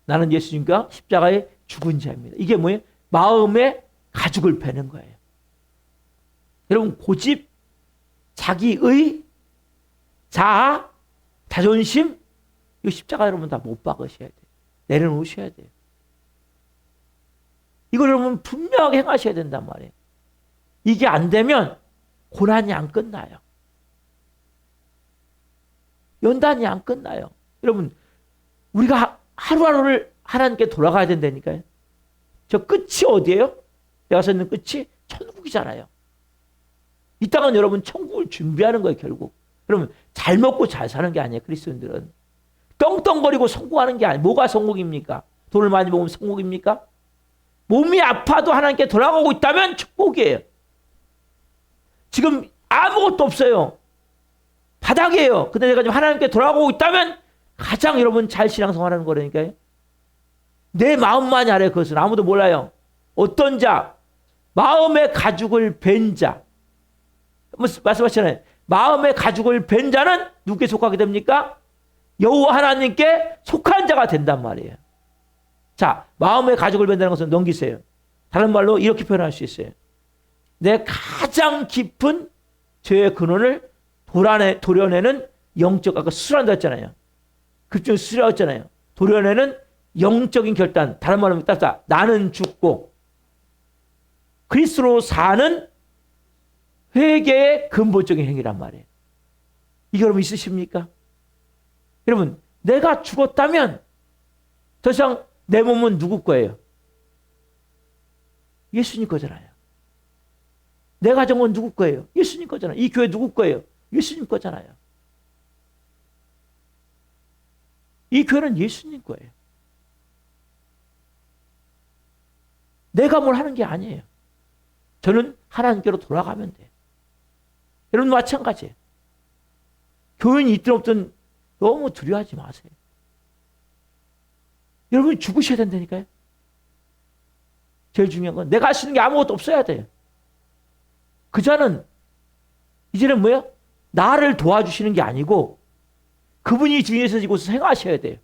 나는 예수님과 십자가에 죽은 자입니다. 이게 뭐예요? 마음의 가죽을 베는 거예요. 여러분 고집, 자기의, 자아, 자존심 이 십자가 여러분 다 못 박으셔야 돼요. 내려놓으셔야 돼요. 이걸 여러분 분명하게 행하셔야 된단 말이에요. 이게 안 되면 고난이 안 끝나요. 연단이 안 끝나요. 여러분 우리가 하루하루를 하나님께 돌아가야 된다니까요. 저 끝이 어디예요? 내가 서 있는 끝이 천국이잖아요. 이 땅은 여러분 천국을 준비하는 거예요. 결국. 여러분 잘 먹고 잘 사는 게 아니에요. 그리스도인들은. 떵떵거리고 성공하는 게 아니에요. 뭐가 성공입니까? 돈을 많이 모으면 성공입니까? 몸이 아파도 하나님께 돌아가고 있다면 축복이에요. 지금 아무것도 없어요. 바닥이에요. 근데 내가 지금 하나님께 돌아가고 있다면 가장 여러분 잘 신앙생활하는 거라니까요. 내 마음만이 알아요. 그것은 아무도 몰라요. 어떤 자, 마음의 가죽을 벤 자. 말씀하시잖아요. 마음의 가죽을 벤 자는 누구에 속하게 됩니까? 여호와 하나님께 속한 자가 된단 말이에요. 자, 마음의 가죽을 벤다는 것은 넘기세요. 다른 말로 이렇게 표현할 수 있어요. 내 가장 깊은 죄의 근원을 도려내는 영적, 아까 수술한다 했잖아요. 급증 수술이라고 했잖아요. 도려내는 영적인 결단. 다른 말로 따뜻하 나는 죽고 그리스도로 사는 회개의 근본적인 행위란 말이에요. 이게 여러분 있으십니까? 여러분, 내가 죽었다면 더 이상 내 몸은 누구 거예요? 예수님 거잖아요. 내 가정은 누구 거예요? 예수님 거잖아요. 이 교회 누구 거예요? 예수님 거잖아요. 이 교회는 예수님 거예요. 내가 뭘 하는 게 아니에요. 저는 하나님께로 돌아가면 돼요. 여러분 마찬가지예요. 교인이 있든 없든 너무 두려워하지 마세요. 여러분이 죽으셔야 된다니까요. 제일 중요한 건 내가 할 수 있는 게 아무것도 없어야 돼요. 그 자는 이제는 뭐예요? 나를 도와주시는 게 아니고 그분이 주인에서 이곳에서 행하셔야 돼요.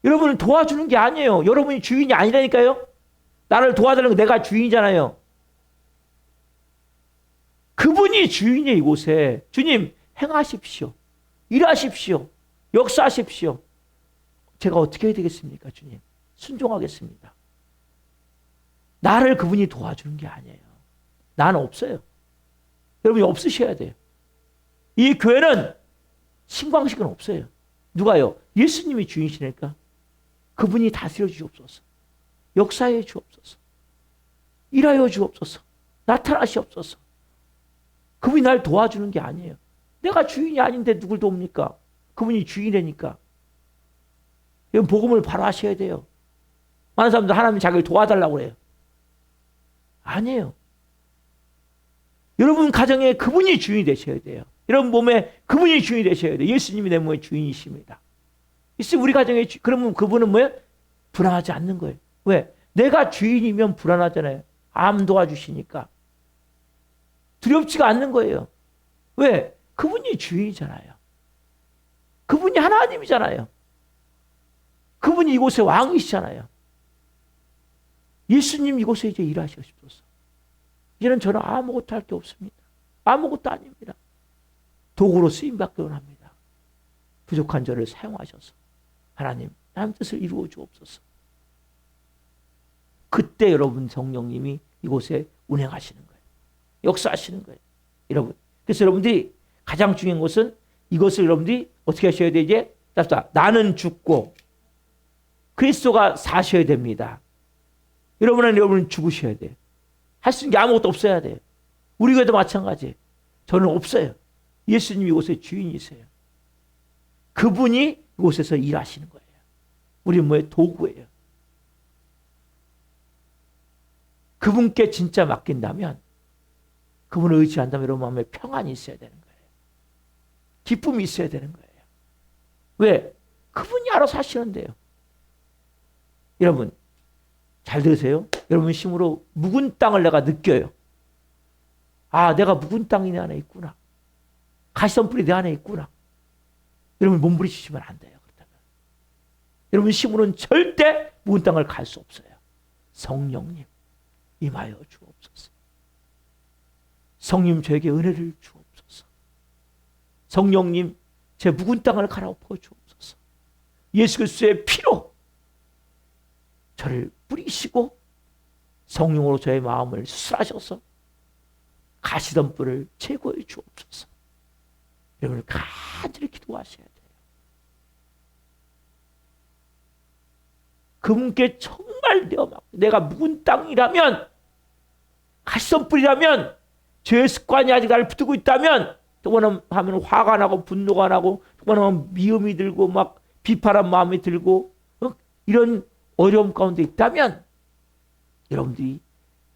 여러분을 도와주는 게 아니에요. 여러분이 주인이 아니라니까요. 나를 도와달라는 거 내가 주인이잖아요. 그분이 주인이에요. 이곳에. 주님 행하십시오. 일하십시오. 역사하십시오. 제가 어떻게 해야 되겠습니까? 주님 순종하겠습니다. 나를 그분이 도와주는 게 아니에요. 나는 없어요. 여러분이 없으셔야 돼요. 이 교회는 신광식은 없어요. 누가요? 예수님이 주인이시니까 그분이 다스려 주옵소서. 역사해 주옵소서. 일하여 주옵소서. 나타나시옵소서. 그분이 날 도와주는 게 아니에요. 내가 주인이 아닌데 누굴 돕니까? 그분이 주인이니까. 이건 복음을 바로 하셔야 돼요. 많은 사람들 하나님이 자기를 도와달라고 해요. 아니에요. 여러분 가정에 그분이 주인이 되셔야 돼요. 여러분 몸에 그분이 주인이 되셔야 돼요. 예수님이 내 몸의 주인이십니다. 있으면 우리 가정에 그러면 그분은 뭐예요? 불안하지 않는 거예요. 왜? 내가 주인이면 불안하잖아요. 암 도와주시니까. 두렵지가 않는 거예요. 왜? 그분이 주인이잖아요. 그분이 하나님이잖아요. 그분이 이곳의 왕이시잖아요. 예수님 이곳에 이제 일하시옵소서. 이제는 저는 아무것도 할 게 없습니다. 아무것도 아닙니다. 도구로 쓰임받기 원합니다. 부족한 저를 사용하셔서 하나님 뜻을 이루어 주옵소서. 그때 여러분 성령님이 이곳에 운행하시는 거예요. 역사하시는 거예요. 여러분. 그래서 여러분들이 가장 중요한 것은 이것을 여러분들이 어떻게 하셔야 되지? 나는 죽고 그리스도가 사셔야 됩니다. 여러분은 죽으셔야 돼요. 할 수 있는 게 아무것도 없어야 돼요. 우리 교회도 마찬가지예요. 저는 없어요. 예수님이 이곳의 주인이세요. 그분이 이곳에서 일하시는 거예요. 우리는 뭐의 도구예요. 그분께 진짜 맡긴다면, 그분을 의지한다면 여러분 마음에 평안이 있어야 되는 거예요. 기쁨이 있어야 되는 거예요. 왜? 그분이 알아서 하시는데요. 여러분 잘 들으세요. 여러분 힘으로 묵은 땅을 내가 느껴요. 아, 내가 묵은 땅이 내 안에 있구나. 가시덤불이 내 안에 있구나. 여러분 몸부리치시면 안 돼요. 그렇다면 여러분 힘으로는 절대 묵은 땅을 갈 수 없어요. 성령님 임하여 주옵소서. 성령 저에게 은혜를 주옵소서. 성령님 제 묵은 땅을 갈아엎어 주옵소서. 예수 그리스도의 피로 저를 뿌리시고 성령으로 저의 마음을 수술하셔서 가시던 뿔을 제거해 주옵소서. 여러분을 간절히 기도하셔야 돼요. 그분께 정말 내가 묵은 땅이라면, 가시던 뿔이라면, 죄의 습관이 아직 나를 붙들고 있다면, 또 하면 화가 나고 분노가 나고, 또 하면 미움이 들고 막 비판한 마음이 들고 이런 어려움 가운데 있다면 여러분들이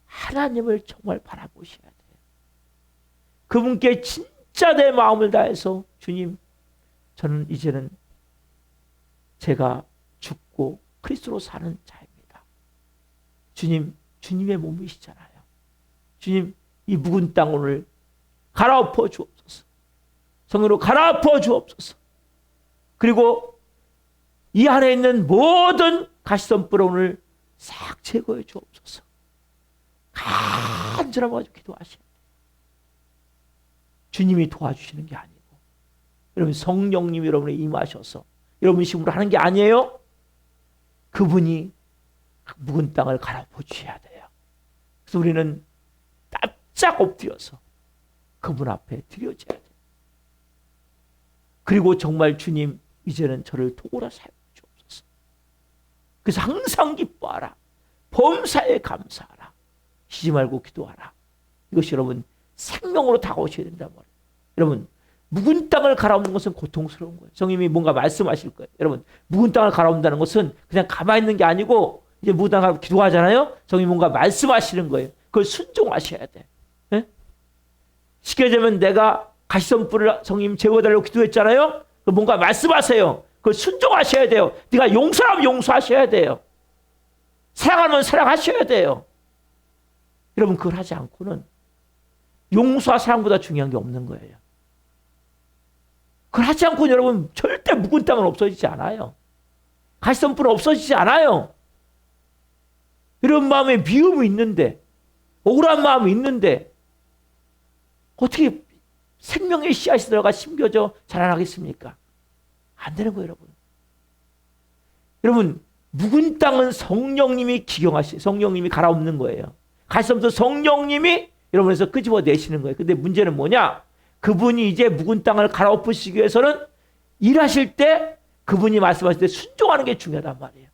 하나님을 정말 바라보셔야 돼요. 그분께 진짜 내 마음을 다해서 주님, 저는 이제는 제가 죽고 그리스도로 사는 자입니다. 주님, 주님의 몸이시잖아요. 주님, 이 묵은 땅을 갈아엎어 주옵소서. 성령으로 갈아엎어 주옵소서. 그리고 이 안에 있는 모든 가시덤불을 오늘 싹 제거해 주옵소서. 간절함 가지고 기도하셔야 돼요. 주님이 도와주시는 게 아니고 여러분 성령님이 여러분에 임하셔서 여러분 힘으로 하는 게 아니에요. 그분이 묵은 땅을 갈아엎어 주셔야 돼요. 그래서 우리는 납작 엎드려서 그분 앞에 드려져야 돼요. 그리고 정말 주님, 이제는 저를 도구라 사용해 주옵소서. 그래서 항상 기뻐하라. 범사에 감사하라. 쉬지 말고 기도하라. 이것이 여러분 생명으로 다가오셔야 된단 말이에요. 여러분, 묵은 땅을 갈아엎는 것은 고통스러운 거예요. 성님이 뭔가 말씀하실 거예요. 여러분, 묵은 땅을 갈아엎는다는 것은 그냥 가만히 있는 게 아니고 이제 묵은 땅을 기도하잖아요. 성님이 뭔가 말씀하시는 거예요. 그걸 순종하셔야 돼. 네? 쉽게 얘기하면 내가 가시덤불을 성님 제거해달라고 기도했잖아요. 뭔가 말씀하세요. 그걸 순종하셔야 돼요. 네가 용서하면 용서하셔야 돼요. 사랑하면 사랑하셔야 돼요. 여러분, 그걸 하지 않고는 용서와 사랑보다 중요한 게 없는 거예요. 그걸 하지 않고는 여러분 절대 묵은 땅은 없어지지 않아요. 가시덤불은 없어지지 않아요. 이런 마음에 미움이 있는데, 억울한 마음이 있는데 어떻게 생명의 씨앗이 들어가 심겨져 자라나겠습니까? 안 되는 거예요, 여러분. 여러분, 묵은 땅은 성령님이 성령님이 갈아엎는 거예요. 가시덤불은 성령님이 여러분에서 끄집어 내시는 거예요. 근데 문제는 뭐냐? 그분이 이제 묵은 땅을 갈아엎으시기 위해서는 일하실 때 그분이 말씀하실 때 순종하는 게 중요하단 말이에요.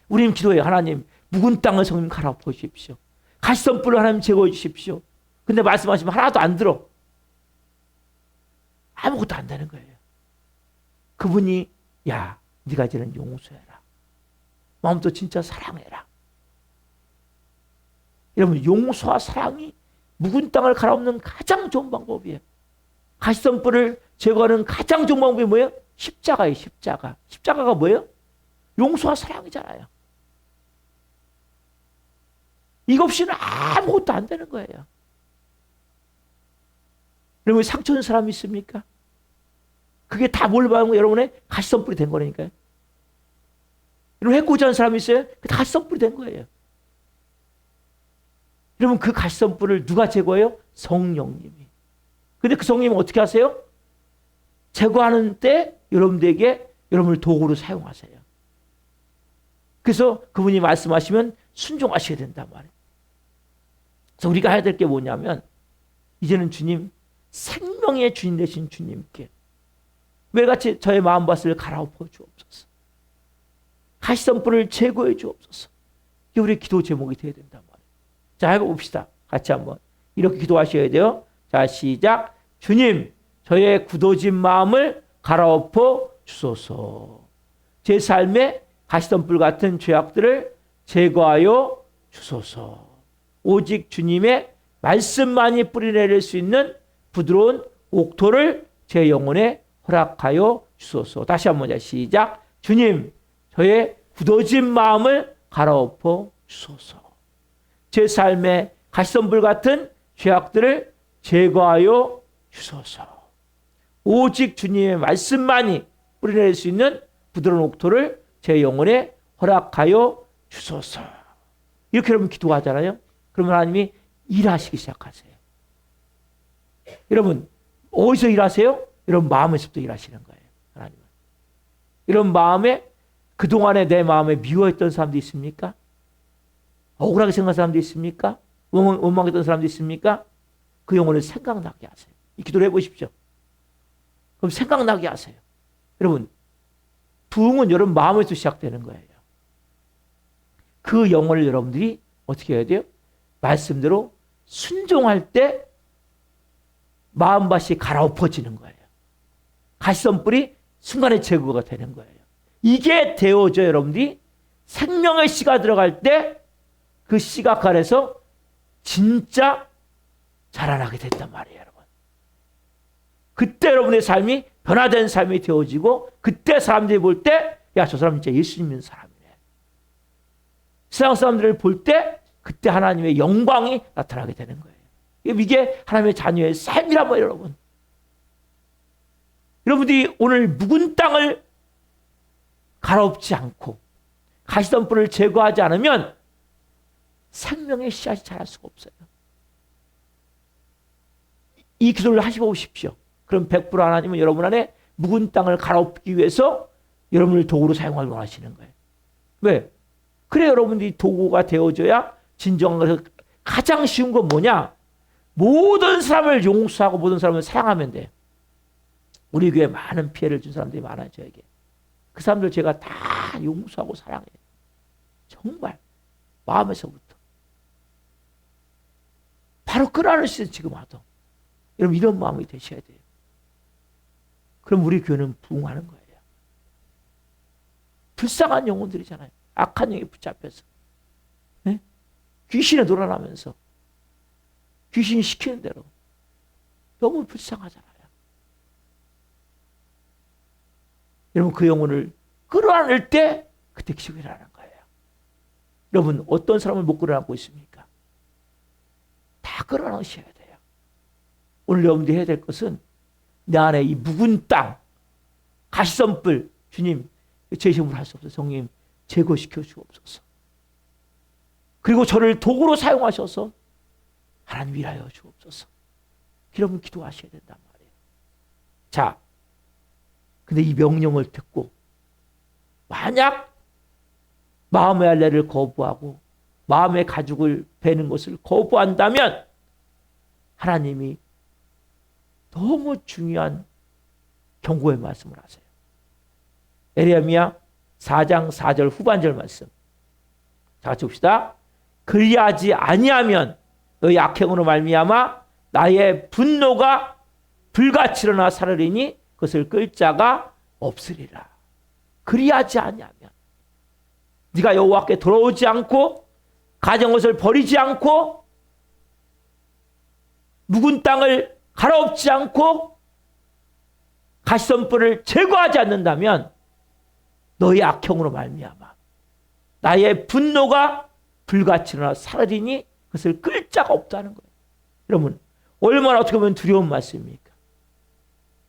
우리는 기도해요. 하나님, 묵은 땅을 성령 갈아엎어 주십시오. 가시덤불을 하나님 제거해 주십시오. 근데 말씀하시면 하나도 안 들어. 아무것도 안 되는 거예요. 그분이 야, 네가 이제는 용서해라. 마음도 진짜 사랑해라. 여러분, 용서와 사랑이 묵은 땅을 갈아엎는 가장 좋은 방법이에요. 가시덤불을 제거하는 가장 좋은 방법이 뭐예요? 십자가예요. 십자가. 십자가가 뭐예요? 용서와 사랑이잖아요. 이거 없이는 아무것도 안 되는 거예요. 여러분, 상처 준 사람이 있습니까? 그게 다 뭘 받은 여러분의 가시덤불이 된 거라니까요. 여러분, 해코지 하는 사람이 있어요? 그게 다 가시덤불이 된 거예요. 여러분, 그 가시덤불을 누가 제거해요? 성령님이. 근데 그 성령님은 어떻게 하세요? 제거하는 때 여러분들에게 여러분을 도구로 사용하세요. 그래서 그분이 말씀하시면 순종하셔야 된단 말이에요. 그래서 우리가 해야 될 게 뭐냐면, 이제는 주님, 생명의 주인 되신 주님께 매일같이 저의 마음밭을 갈아엎어 주옵소서. 가시덤불을 제거해 주옵소서. 이게 우리의 기도 제목이 되어야 된단 말이에요. 자, 해봅시다. 같이 한번. 이렇게 기도하셔야 돼요. 자, 시작. 주님, 저의 굳어진 마음을 갈아엎어 주소서. 제 삶에 가시덤불 같은 죄악들을 제거하여 주소서. 오직 주님의 말씀만이 뿌리내릴 수 있는 부드러운 옥토를 제 영혼에 허락하여 주소서. 다시 한번 시작. 주님, 저의 굳어진 마음을 갈아엎어 주소서. 제 삶에 가시덤불 같은 죄악들을 제거하여 주소서. 오직 주님의 말씀만이 뿌리내릴 수 있는 부드러운 옥토를 제 영혼에 허락하여 주소서. 이렇게 여러분 기도하잖아요. 그러면 하나님이 일하시기 시작하세요. 여러분, 어디서 일하세요? 여러분 마음에서부터 일하시는 거예요. 하나님은. 이런 마음에, 그동안에 내 마음에 미워했던 사람도 있습니까? 억울하게 생각한 사람도 있습니까? 원망했던 사람도 있습니까? 그 영혼을 생각나게 하세요. 이 기도를 해보십시오. 그럼 생각나게 하세요. 여러분, 부흥은 여러분 마음에서 시작되는 거예요. 그 영혼을 여러분들이 어떻게 해야 돼요? 말씀대로 순종할 때 마음밭이 갈아엎어지는 거예요. 가시덤불이 순간에 제거가 되는 거예요. 이게 되어져 여러분들이 생명의 씨가 들어갈 때 그 씨가 가려서 진짜 자라나게 된단 말이에요, 여러분. 그때 여러분의 삶이 변화된 삶이 되어지고 그때 사람들이 볼 때 야, 저 사람 진짜 예수 믿는 사람이네. 세상 사람들을 볼 때 그때 하나님의 영광이 나타나게 되는 거예요. 이게 하나님의 자녀의 삶이란 말이에요, 여러분. 여러분들이 오늘 묵은 땅을 갈아엎지 않고 가시덤불을 제거하지 않으면 생명의 씨앗이 자랄 수가 없어요. 이 기도를 하시고 오십시오. 그럼 100% 하나님은 여러분 안에 묵은 땅을 갈아엎기 위해서 여러분을 도구로 사용하길 원하시는 거예요. 왜? 그래 여러분들이 도구가 되어줘야 진정한 것을 가장 쉬운 건 뭐냐? 모든 사람을 용서하고 모든 사람을 사랑하면 돼요. 우리 교회에 많은 피해를 준 사람들이 많아요, 저에게. 그 사람들 제가 다 용서하고 사랑해요. 정말 마음에서부터. 바로 끌어안으시죠, 지금 와도. 여러분 이런 마음이 되셔야 돼요. 그럼 우리 교회는 부흥하는 거예요. 불쌍한 영혼들이잖아요. 악한 영에 붙잡혀서. 네? 귀신에 놀아나면서 귀신이 시키는 대로 너무 불쌍하잖아요. 여러분 그 영혼을 끌어안을 때 그때 기적이 일어나는 거예요. 여러분 어떤 사람을 못 끌어안고 있습니까? 다 끌어안으셔야 돼요. 오늘 여러분들이 해야 될 것은 내 안에 이 묵은 땅, 가시덤불, 주님 제 힘으로 할 수 없어서 성님 제거시켜 주옵소서. 그리고 저를 도구로 사용하셔서 하나님 일하여 주옵소서. 여러분 기도하셔야 된단 말이에요. 자, 근데 이 명령을 듣고 만약 마음의 할례를 거부하고 마음의 가죽을 베는 것을 거부한다면 하나님이 너무 중요한 경고의 말씀을 하세요. 에레미야 4장 4절 후반절 말씀. 자, 같이 봅시다. 그리하지 아니하면 너희 악행으로 말미암아 나의 분노가 불같이 일어나 사르리니 그것을 끌 자가 없으리라. 그리하지 아니하면 네가 여호와께 돌아오지 않고 가정것을 버리지 않고 묵은 땅을 갈아엎지 않고 가시덤불을 제거하지 않는다면 너희 악행으로 말미암아 나의 분노가 불같이 일어나 사라지니 그것을 끌 자가 없다는 거예요. 여러분 얼마나 어떻게 보면 두려운 말씀입니까?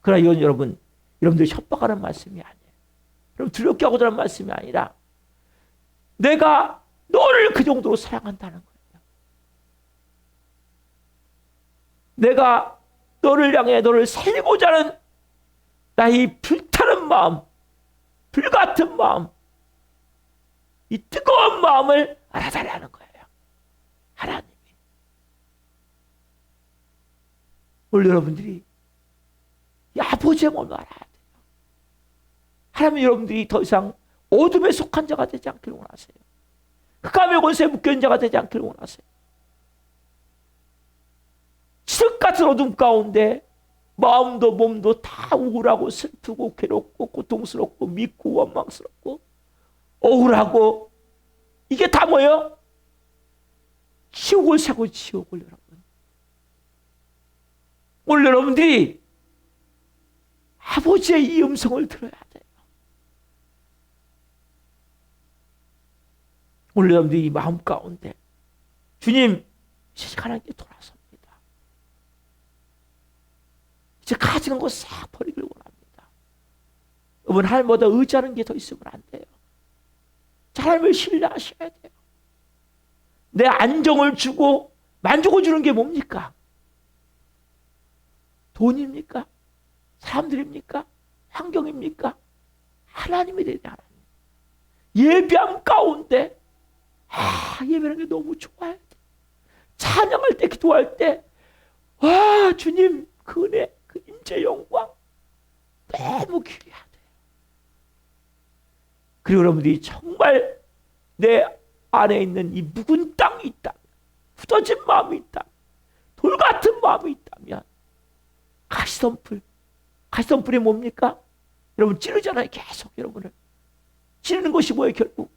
그러나 이건 여러분들 협박하는 말씀이 아니에요. 여러분 두렵게 하고자 하는 말씀이 아니라 내가 너를 그 정도로 사랑한다는 거예요. 내가 너를 향해 너를 살리고자 하는 나의 불타는 마음, 불같은 마음, 이 뜨거운 마음을 알아달라는 거예요. 하나님이. 오늘 여러분들이 이 아버지의 마음을 알아야 돼요. 하나님 여러분들이 더 이상 어둠에 속한 자가 되지 않기를 원하세요. 흑암의 권세에 묶여있는 자가 되지 않기를 원하세요. 지석 같은 어둠 가운데 마음도 몸도 다 우울하고 슬프고 괴롭고 고통스럽고 믿고 원망스럽고 억울하고 이게 다 뭐예요? 지옥을 사고 지옥을 여러분. 오늘 여러분들이 아버지의 이 음성을 들어야 돼요. 오늘 여러분들이 이 마음 가운데 주님 이제 하나님께 돌아섭니다. 이제 가진 거 싹 버리길 원합니다. 여러분 하나님보다 의지하는 게 더 있으면 안 돼요. 하나님을 신뢰하셔야 돼요. 내 안정을 주고 만족을 주는 게 뭡니까? 돈입니까? 사람들입니까? 환경입니까? 하나님이 되는 하나님. 예배함 가운데 예배하는 게 너무 좋아요. 찬양할 때 기도할 때 와 주님 그 은혜 그 임재 영광 너무 귀해야 돼요. 그리고 여러분들이 정말 내 안에 있는 이 묵은 땅이 있다면 굳어진 마음이 있다면 돌 같은 마음이 있다면 가시덤불이 뭡니까? 여러분 찌르잖아요. 계속 여러분을. 찌르는 것이 뭐예요? 결국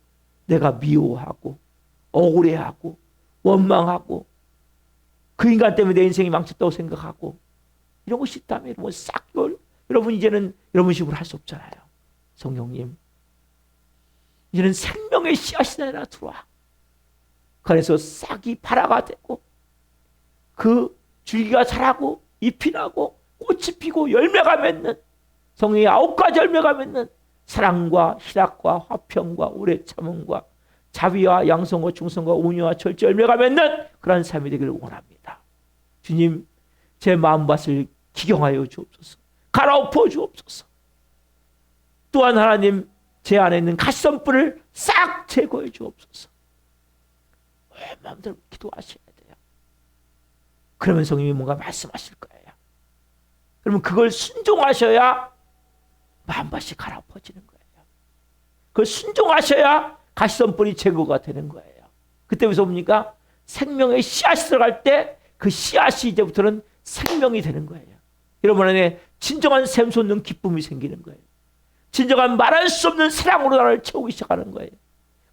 내가 미워하고 억울해하고 원망하고 그 인간 때문에 내 인생이 망쳤다고 생각하고 이런 것이 있다면 여러분 싹 여러분 이제는 여러분 식으로 할 수 없잖아요. 성령님 이제는 생명의 씨앗이 내가 들어와. 그 안에서 싹이 발화가 되고 그 줄기가 자라고 잎이 나고 꽃이 피고 열매가 맺는 성령의 9가지 열매가 맺는 사랑과 희락과 화평과 오래 참음과 자비와 양성과 충성과 온유와 절제 열매가 맺는 그런 삶이 되기를 원합니다. 주님 제 마음밭을 기경하여 주옵소서. 갈아엎어 주옵소서. 또한 하나님 제 안에 있는 가시덤불을 싹 제거해 주옵소서. 마음대로 기도하셔야 돼요. 그러면 성령이 뭔가 말씀하실 거예요. 그러면 그걸 순종하셔야 마음밭이 갈아엎어지는 거예요. 그걸 순종하셔야 가시덤불이 제거가 되는 거예요. 그때부터 뭡니까? 생명의 씨앗이 들어갈 때 그 씨앗이 이제부터는 생명이 되는 거예요. 여러분 안에 진정한 샘솟는 기쁨이 생기는 거예요. 진정한 말할 수 없는 사랑으로 나를 채우기 시작하는 거예요.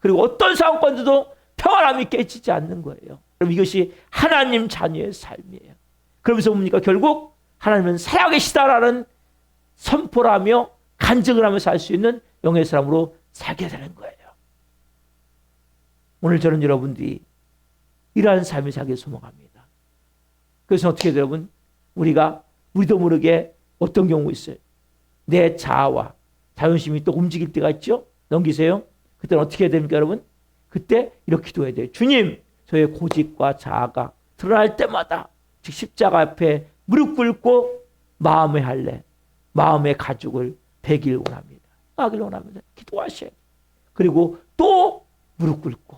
그리고 어떤 상황권에도 평안함이 깨지지 않는 거예요. 그럼 이것이 하나님 자녀의 삶이에요. 그러면서 뭡니까? 결국 하나님은 살아계시다라는 선포를 하며 간증을 하면서 살 수 있는 영의 사람으로 살게 되는 거예요. 오늘 저는 여러분들이 이러한 삶을 살길 소망합니다. 그래서 어떻게 해요, 여러분? 우리도 모르게 어떤 경우 있어요. 내 자아와 자존심이 또 움직일 때가 있죠. 넘기세요. 그때는 어떻게 해야 됩니까, 여러분? 그때 이렇게 기도해야 돼요. 주님, 저의 고집과 자아가 드러날 때마다 즉 십자가 앞에 무릎 꿇고 마음의 할례, 마음의 가죽을 베길 원합니다. 하길 원합니다. 기도하셔야 돼요. 그리고 또 무릎 꿇고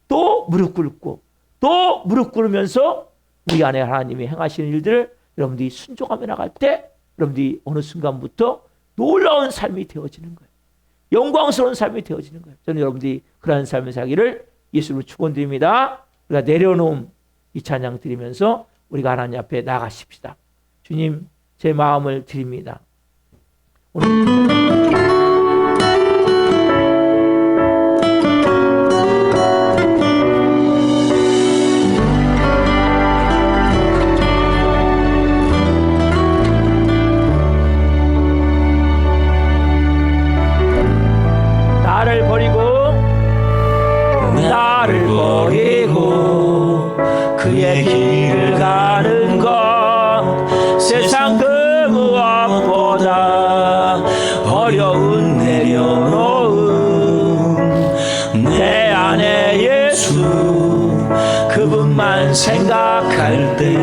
또 무릎 꿇고 또 무릎 꿇으면서 우리 안에 하나님이 행하시는 일들을 여러분들이 순종하며 나갈 때 여러분들이 어느 순간부터 놀라운 삶이 되어지는 거예요. 영광스러운 삶이 되어지는 거예요. 저는 여러분들이 그러한 삶을 살기를 예수로 축원드립니다. 우리가 내려놓은 이 찬양 드리면서 우리가 하나님 앞에 나가십시다. 주님, 제 마음을 드립니다. 오늘 그의 길을 가는 것 세상 그 무엇보다 어려운 내려놓음 내 안에 예수 그분만 생각할 때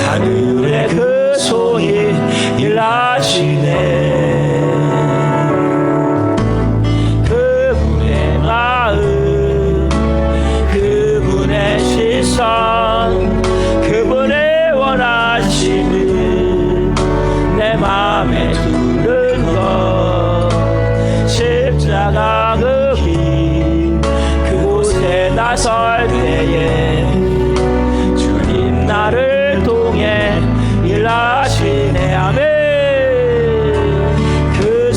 하늘의 그 소리 일하시네. 그분의 원하심을 내 마음에 두는 것 십자가 그 길 그곳에 나설 때에 주님 나를 통해 일하시네. 아멘. 그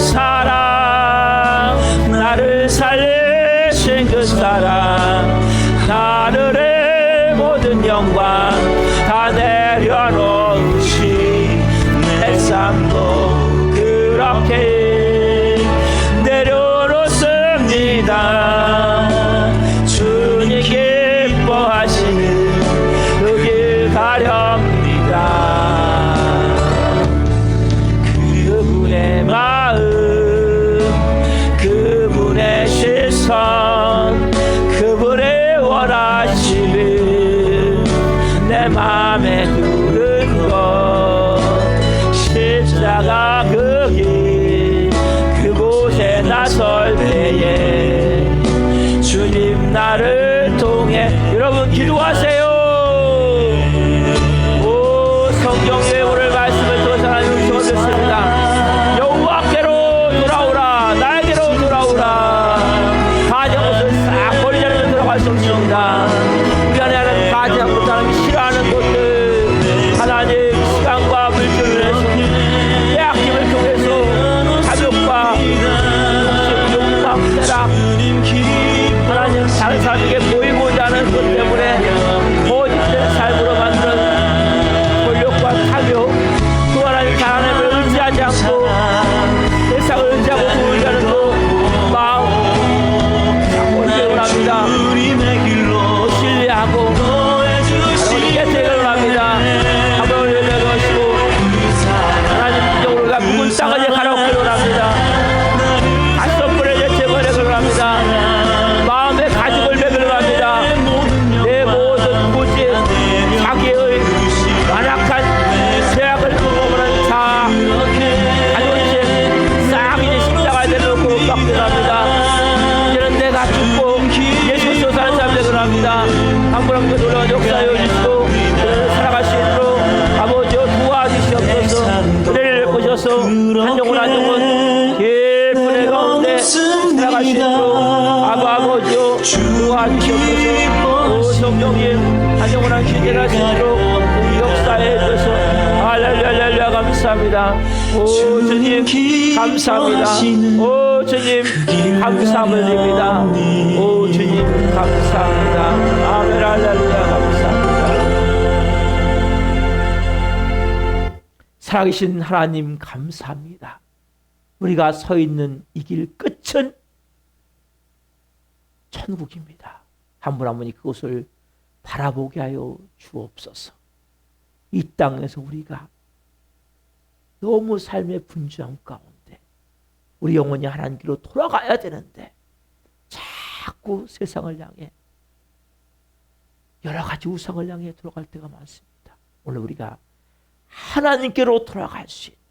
사랑 나를 살리신 그 사랑 하늘의 모든 영광 다 내려놓으시 내 삶도 그렇게 내려놓습니다. 주님 기뻐하시는 그 길 가렵니다. 그분의 마음 그분의 시선 그분의 원하심을 내 마음에 두는 것 십자가 그 길 그곳에 나설 때에 주님 나를 통해 여러분 기도하세요. 오 성경에 오늘 말씀을 또 하나님 주셨습니다. 여호와께로 돌아오라 나에게로 돌아오라. 가진 것을 싹 버리지 않으면 들어갈 수 없습니다. 우리 안에 하는 가진 것을 하나님이 싫어하는 것들 하나님 시간과 물질을 내시고 사람에게 보이고자 하는 것 때문에 거짓된 삶으로 만드는 권력과 탐욕, 또 하나님 다른 하나님을 의지하지 않고 세상을 의지하고 의지하는 그 마음 자꾸 원합니다. 신뢰하고 하나님께 대결합니다. 하나님을 배우시고 하나님 기적으로 우리가 묵은 땅을 갈아엎기를 원합니다. 가시덤불에 제거하기를 원합니다. 마음의 가죽을 매기를 원합니다. 내 모든 고집, 자기의 완악한 죄악을 범하는 자, 자존심 싹 이제 십자가에 내려놓고 빡기를 합니다. 이제는 내가 죽고 예수 그리스도 사는 사람 되기를 합니다. 한 분 한 분 놀라운 역사에 주시고 살아갈 수 있도록 아버지여 도와주시옵소서. 은혜를 베푸셔서 한 영혼 한 영혼 제일 은혜 가운데 살아갈 수 있도록 아버지여 도와주시옵소서. 오 성령님 한 영혼 한 영혼 할 수 있도록 역사에 주셔서 할렐루야 감사합니다. 오 주님 감사합니다. 오 주님 감사함을 드립니다. 오 주님 감사합니다. 아멘 할렐루야 감사합니다. 살아계신 하나님 감사합니다. 우리가 서 있는 이 길 끝은 천국입니다. 한 분 한 분이 그곳을 바라보게 하여 주옵소서. 이 땅에서 우리가 너무 삶의 분주함 가운데 우리 영혼이 하나님께로 돌아가야 되는데 자꾸 세상을 향해 여러 가지 우상을 향해 돌아갈 때가 많습니다. 오늘 우리가 하나님께로 돌아갈 수 있는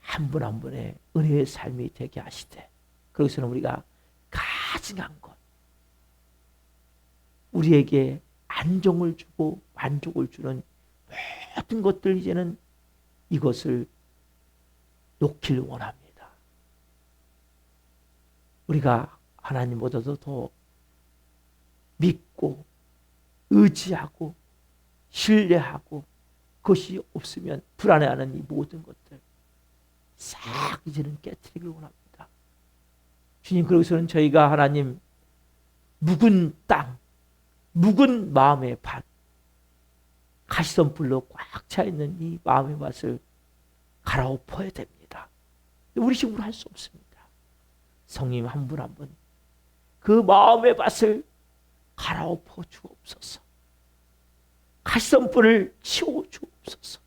한 분 한 분의 은혜의 삶이 되게 하시되, 거기서는 우리가 가증한 것, 우리에게 안정을 주고 만족을 주는 모든 것들 이제는 이것을 놓길 원합니다. 우리가 하나님보다도 더 믿고 의지하고 신뢰하고 그것이 없으면 불안해하는 이 모든 것들 싹 이제는 깨트리길 원합니다. 주님, 그러고서는 저희가 하나님 묵은 땅, 묵은 마음의 밭, 가시덤불로 꽉 차 있는 이 마음의 밭을 갈아엎어야 됩니다. 우리 힘으로 할 수 없습니다. 성님 한 분 한 분 그 마음의 밭을 갈아엎어 주옵소서. 가시덤불을 치워 주옵소서.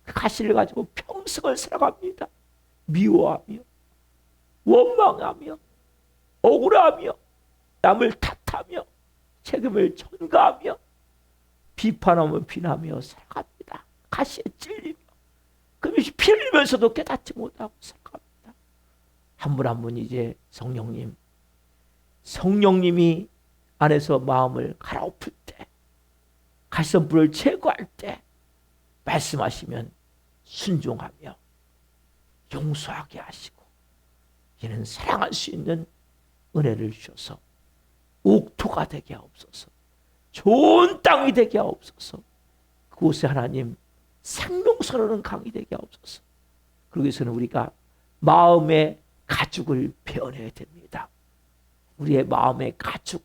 그 가시를 가지고 평생을 살아갑니다. 미워하며 원망하며 억울하며 남을 탓하며 책임을 전가하며 비판하며 비나며 살아갑니다. 가시에 찔리며 그것이 피 흘리면서도 깨닫지 못하고 살아갑니다. 한 분 한 분 이제 성령님이 안에서 마음을 갈아엎을 때, 가시덤불을 제거할 때 말씀하시면 순종하며 용서하게 하시고 이는 사랑할 수 있는 은혜를 주셔서 옥토가 되게 하옵소서. 좋은 땅이 되게 하옵소서. 그곳에 하나님 생명수라는 강이 되게 하옵소서. 그러기 위해서는 우리가 마음의 가죽을 베어내야 됩니다. 우리의 마음의 가죽,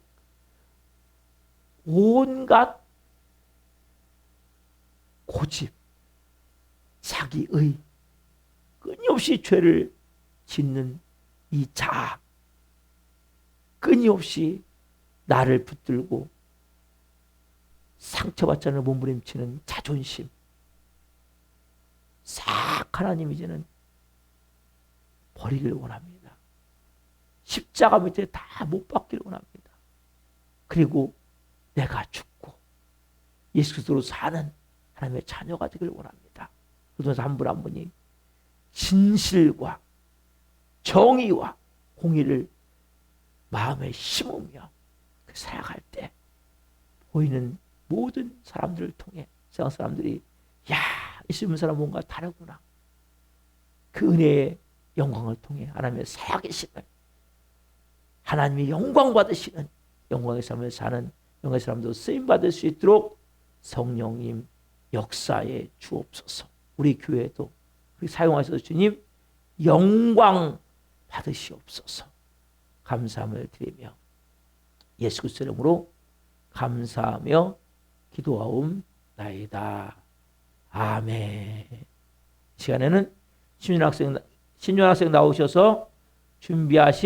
온갖 고집, 자기의, 끊임없이 죄를 짓는 이 자아, 끊임없이 나를 붙들고 상처받지 않을 몸부림치는 자존심, 싹 하나님 이제는 버리길 원합니다. 십자가 밑에 다 못 박기를 원합니다. 그리고 내가 죽고 예수 그리스도로 사는 하나님의 자녀가 되길 원합니다. 그래서 한 분 한 분이 진실과 정의와 공의를 마음에 심으며 살아갈 때 보이는 모든 사람들을 통해 세상 사람들이 야, 예수 믿는 사람 뭔가 다르구나. 그 은혜의 영광을 통해 하나님의 살아계심을, 하나님이 영광 받으시는 영광의 삶을 사는 영광의 사람도 쓰임받을 수 있도록 성령님 역사에 주옵소서. 우리 교회도 우리 사용하셔서 주님 영광 받으시옵소서. 감사함을 드리며 예수 그리스도 이름으로 감사하며 기도하옵나이다. 아멘. 이 시간에는 신윤 학생 나오셔서 준비하신